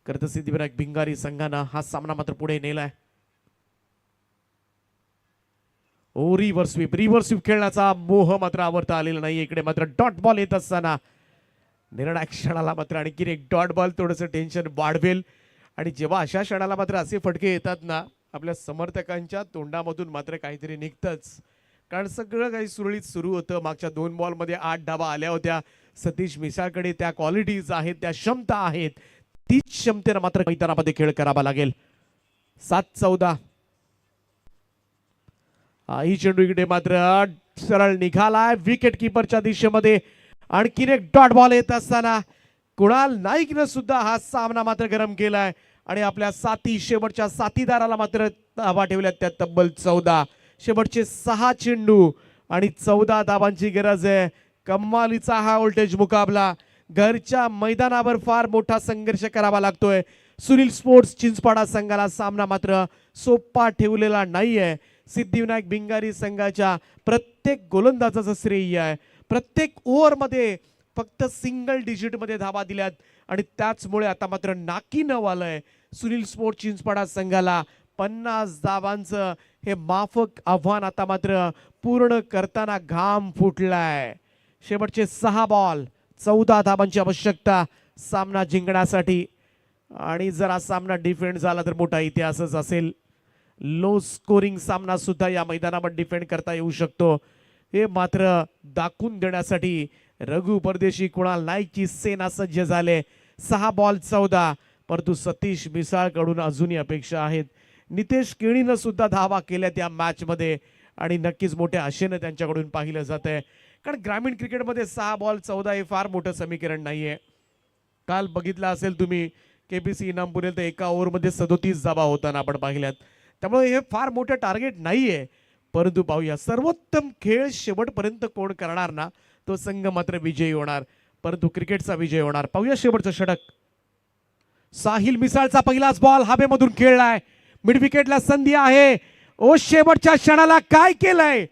करत सिद्धिविनायक भिंगारी संघानं हा सामना मात्र पुढे नेलाय. ओ रिव्हर्स स्वीप खेळण्याचा मोह मात्र आवडता आलेला नाही. इकडे मात्र डॉट बॉल येत असताना निर्णायक क्षणाला मात्र आणखी एक डॉट बॉल थोडंसं टेन्शन वाढवेल. आणि जेव्हा अशा क्षणाला मात्र असे फटके येतात ना, आपल्या समर्थकांच्या तोंडामधून मात्र काहीतरी निघतंच. कारण सगळं काही सुरळीत सुरू होतं. मागच्या 2 बॉलमध्ये 8 धावा आल्या होत्या. सतीश मिसाळकडे त्या क्वालिटीज आहेत, त्या क्षमता आहेत. तीच क्षमतेनं मात्र मैदानामध्ये खेळ करावा लागेल. 7-14 ही चेंडू इकडे मात्र सरळ निघालाय विकेट किपरच्या दिशेमध्ये. आणखीन एक डॉट बॉल येत असताना कुणाल नाईकनं सुद्धा हा सामना मात्र गरम केलाय आणि आपल्या शेवटच्या साथीदाराला मात्र धावा ठेवल्यात त्या तब्बल 14. शेवटचे 6 चेंडू आणि 14 धावांची गरज आहे. कमालीचा हा व्होल्टेज मुकाबला. घरच्या मैदानावर फार मोठा संघर्ष करावा लागतोय. सुनील स्पोर्ट्स चिंचपाडा संघाला सामना मात्र सोपा ठेवलेला नाहीये. सिद्धिविनायक भिंगारी संघाच्या प्रत्येक गोलंदाजाचं श्रेय आहे. प्रत्येक ओव्हरमध्ये फक्त सिंगल डिजिट मध्ये धावा दिल्यात आणि त्याचमुळे आता मात्र नाकी नऊ आलंय सुनील स्पोर्ट्स चिंचपाडा संघाला. 50 धावांचं हे माफक आव्हान आता मात्र पूर्ण करताना घाम फुटलाय. शेवटचे 6 बॉल 14 धावांची आवश्यकता सामना जिंकण्यासाठी. आणि जर हा सामना डिफेंड झाला तर मोठा इतिहासच असेल. लो स्कोरिंग सामना सुद्धा या मैदानावर डिफेंड करता येऊ शकतो, हे मात्र दाखवून देण्यासाठी रघु परदेशी कुणाल नाईकची सेना सज्ज झाले. 6 बॉल 14, परंतु सतीश मिसाळकडून अजूनही अपेक्षा आहेत. नितेश केळीनं सुद्धा धावा केल्या त्या मॅच मध्ये आणि नक्कीच मोठ्या आशेनं त्यांच्याकडून पाहिलं जात आहे. कारण ग्रामीण क्रिकेटमध्ये 6 बॉल 14 हे फार मोठं समीकरण नाहीये. काल बघितलं असेल तुम्ही केपीसी इनामपुरे तर एका ओव्हरमध्ये 37 धावा होताना आपण पाहिल्यात. त्यामुळे हे फार मोठं टार्गेट नाहीये. परंतु पाहूया सर्वोत्तम खेळ शेवटपर्यंत कोण करणार ना, तो संघ मात्र विजयी होणार. परंतु क्रिकेटचा विजय होणार. पाहूया शेवटचं षटक. साहिल मिसाळचा पहिलाच बॉल हवेमधून खेळलाय. मिड विकेटला संधी आहे. ओ शेवटच्या क्षणाला काय केलंय,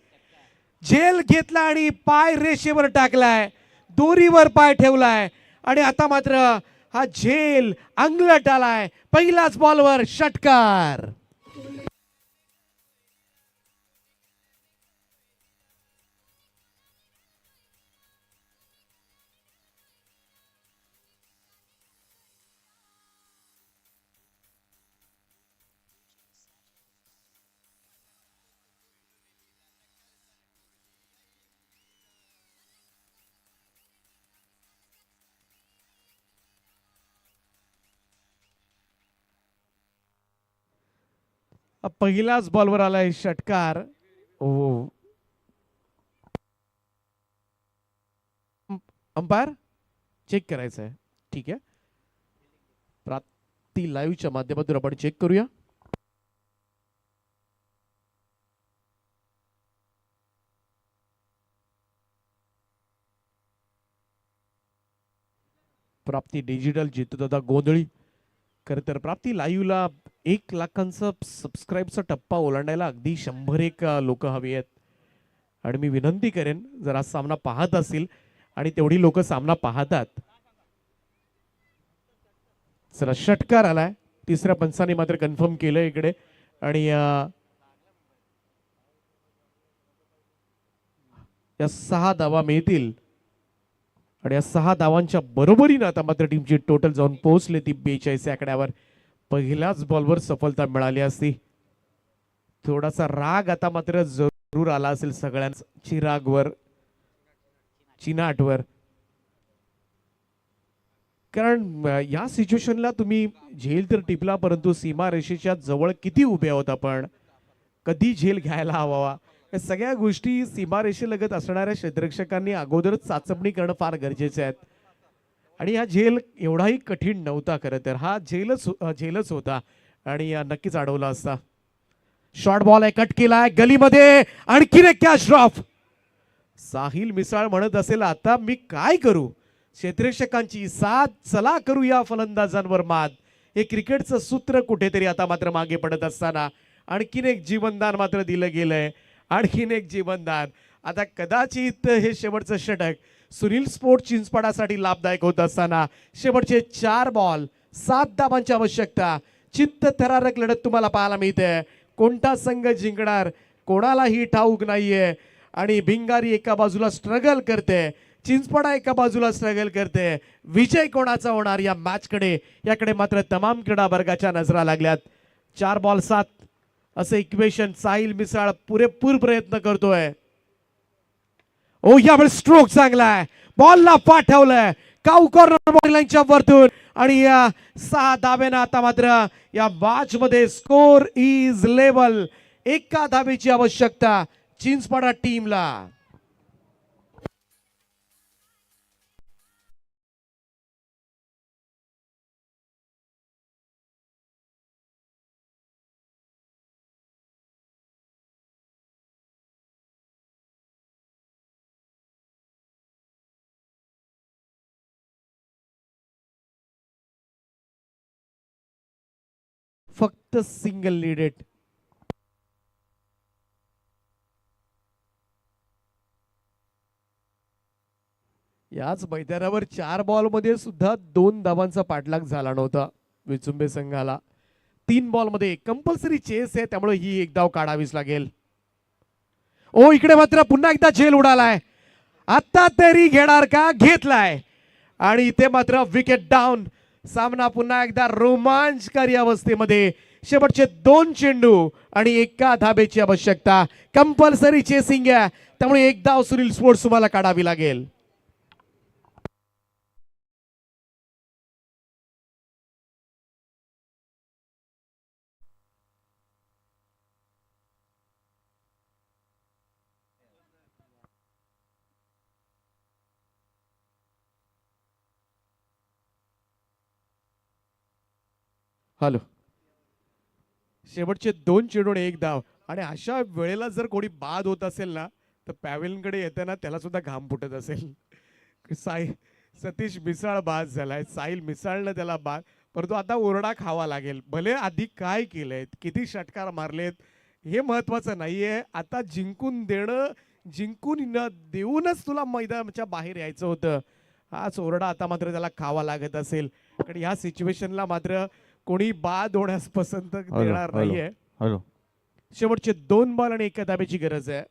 झेल घेतला आणि पाय रेषेवर टाकलाय, दोरीवर पाय ठेवलाय आणि आता मात्र हा झेल अंगलट आलाय. पहिल्याच बॉलवर षटकार. पहिल्याच बॉलवर आलाय षटकार. ओ अंपायर चेक करायचं आहे. ठीक आहे, प्राप्ती लाईव्हच्या माध्यमातून आपण चेक करूया. प्राप्ती डिजिटल जितूदादा गोंधळी. खरं तर प्राप्ती लाईव्हला 1,00,000चा सबस्क्राईबचा टप्पा ओलांडायला अगदी 101 लोक हवी आहेत. आणि मी विनंती करेन जर हा सामना पाहत असतील आणि तेवढी लोक सामना पाहतात. चला षटकार आलाय, तिसऱ्या पंचाने मात्र कन्फर्म केलं इकडे. आणि या 6 धावा मिळतील आणि या 6 धावांच्या बरोबरीनं आता मात्र टीमची टोटल जाऊन पोहोचले ती 42 आकड्यावर. पहिल्याच बॉलवर सफलता मिळाली असती. थोडासा राग आता मात्र जरूर आला असेल सगळ्यांचा चिरागवर, चिनाटवर. कारण या सिच्युएशनला तुम्ही झेल तर टिपला, परंतु सीमा रेषेच्या जवळ किती उभे आहोत आपण, कधी झेल घ्यायला हवा, या सगळ्या गोष्टी सीमारेषेलगत असणाऱ्या क्षेत्ररक्षकांनी अगोदरच चाचपणी करणं फार गरजेचं आहे. आणि हा झेल एवढाही कठीण नव्हता. खरं तर हा झेलच होता आणि नक्कीच अडवला असता. शॉर्ट बॉल आहे, कट केलाय गलीमध्ये, आणखीन एक कॅच ड्रॉप. साहिल मिसाळ म्हणत असेल आता मी काय करू, क्षेत्ररक्षकांची साथ, चला करूया फलंदाजांवर मात. हे क्रिकेटचं सूत्र कुठेतरी आता मात्र मागे पडत असताना आणखीन एक जीवनदान मात्र दिलं गेलंय. आणखीन एक जीवनदान. आता कदाचित हे शेवटचं षटक सुनील स्पोर्ट चिंचपाडासाठी लाभदायक होत असताना शेवटचे 4 बॉल 7 धावांची आवश्यकता. चित्तथरारक लढत तुम्हाला पाहायला मिळते. कोणता संघ जिंकणार कोणालाही ठाऊक नाहीये. आणि भिंगारी एका बाजूला स्ट्रगल करते, चिंचपाडा एका बाजूला स्ट्रगल करते. विजय कोणाचा होणार या मॅचकडे, याकडे मात्र तमाम क्रीडा वर्गाच्या नजरा लागल्यात. 4 बॉल 7 असं इक्वेशन साहिल मिसाळ पुरेपूर प्रयत्न करतोय. ओ यावेळी स्ट्रोक चांगलाय, बॉलला पाठवलंय काऊ कॉर्नर बॉल लाईनच्या वरतून. आणि या 6 धाब्यानं आता मात्र या मॅच मध्ये स्कोर इज लेवल. एका धावेची आवश्यकता चिंचपाडा टीमला. फक्त सिंगल लीडेड. याच मैदानावर 4 बॉल मध्ये सुद्धा 2 धावांचा पाठलाग झाला नव्हता विचुंबे संघाला. 3 बॉल मध्ये कंपल्सरी चेस आहे, त्यामुळे ही एक धाव काढावीच लागेल. ओ इकडे मात्र पुन्हा एकदा झेल उडालाय. आता तरी घेणार का, घेतलाय आणि इथे मात्र विकेट डाऊन. सामना पुन्हा एकदा रोमांचकारी अवस्थेमध्ये. शेवटचे 2 चेंडू आणि एका धाबेची आवश्यकता. कंपल्सरी चेसिंग आहे, त्यामुळे एक धाव सुनील स्पोर्ट्स तुम्हाला काढावी लागेल. हॅलो, शेवटचे 2 चेंडू आणि 1 धाव. आणि अशा वेळेला जर कोणी बाद होत असेल ना, तर पॅवेलियनकडे येताना त्याला सुद्धा घाम फुटत असेल. सतीश मिसाळ बाद झालाय, साहिल मिसाळनं त्याला बाद. परंतु आता ओरडा खावा लागेल. भले आधी काय केलंय, किती षटकार मारलेत, हे महत्वाचं नाहीये. आता जिंकून देणं, जिंकून न देऊनच तुला मैदानाच्या बाहेर यायचं होतं. हाच ओरडा आता मात्र त्याला खावा लागत असेल. कारण ह्या सिच्युएशनला मात्र कोणी बाद होण्यास पसंत देणार नाहीये. शेवटचे 2 बॉल आणि 1 धाब्याची गरज आहे.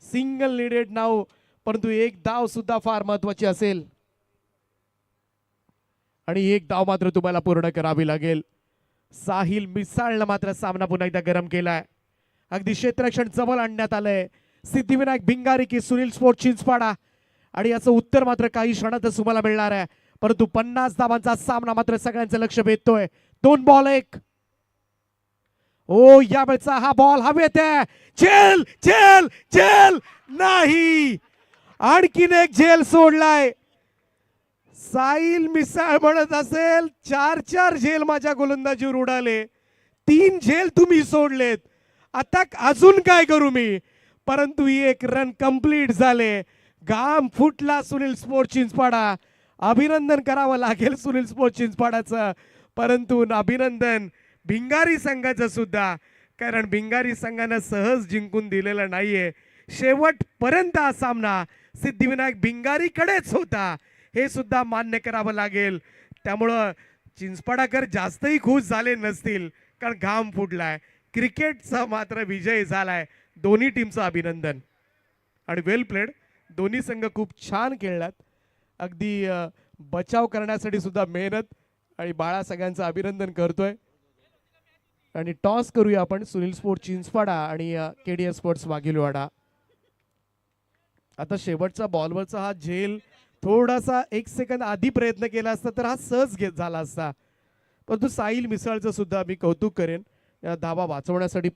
सिंगल लीडेड नाव, परंतु 1 धाव सुद्धा फार महत्वाची असेल. आणि 1 धाव मात्र तुम्हाला पूर्ण करावी लागेल. साहिल मिसाळनं मात्र सामना पुन्हा एकदा गरम केलाय. अगदी क्षेत्ररक्षण जवळ आणण्यात आलंय. सिद्धिविनायक भिंगारी की सुनील स्पोर्ट चिंचपाडा. आणि याचं उत्तर मात्र काही क्षणातच तुम्हाला मिळणार आहे. परंतु 50 धावांचा सामना मात्र सगळ्यांचं लक्ष वेधतोय. 2 बॉल 1. ओ यावेळचा हा बॉल हवेत आहे. झेल झेल झेल नाही, आणखीन एक झेल सोडलाय. साहिल मिसाळ म्हणत असेल 4 झेल माझ्या गोलंदाजीवर उडाले, 3 झेल तुम्ही सोडलेत, आता अजून काय करू मी. परंतु 1 रन कंप्लीट झाले. घाम फुटला सुनील स्पोर्ट चिंचपाडा. अभिनंदन करावं लागेल सुनील स्पोर्ट्स चिंचपाडाचं, परंतु अभिनंदन भिंगारी संघाचं सुद्धा, कारण भिंगारी संघानं सहज जिंकून दिलेलं नाहीये. शेवटपर्यंत हा सामना सिद्धिविनायक भिंगारीकडेच होता, हे सुद्धा मान्य करावं लागेल. त्यामुळं चिंचपाडाकर जास्तही खुश झाले नसतील, कारण घाम फुटलाय. क्रिकेटचा मात्र विजय झालाय. दोन्ही टीमचं अभिनंदन आणि वेल प्लेड. दोन्ही संघ खूप छान खेळलात. अगदी बचाव करण्यासाठी सुद्धा मेहनत, आणि बाळा सगळ्यांचं अभिनंदन करतोय. आणि टॉस करूया आपण सुनील स्पोर्ट्स चिंचपाडा आणि केडीएस स्पोर्ट्स वाघिलवाडा. आता शेवटचा बॉलवरचा हा झेल थोडासा 1 सेकंद आधी प्रयत्न केला असता तर हा सहज झाला असता, परंतु साहिल मिसाळचं सुद्धा मी कौतुक करेन. या धावा वाचवण्यासाठी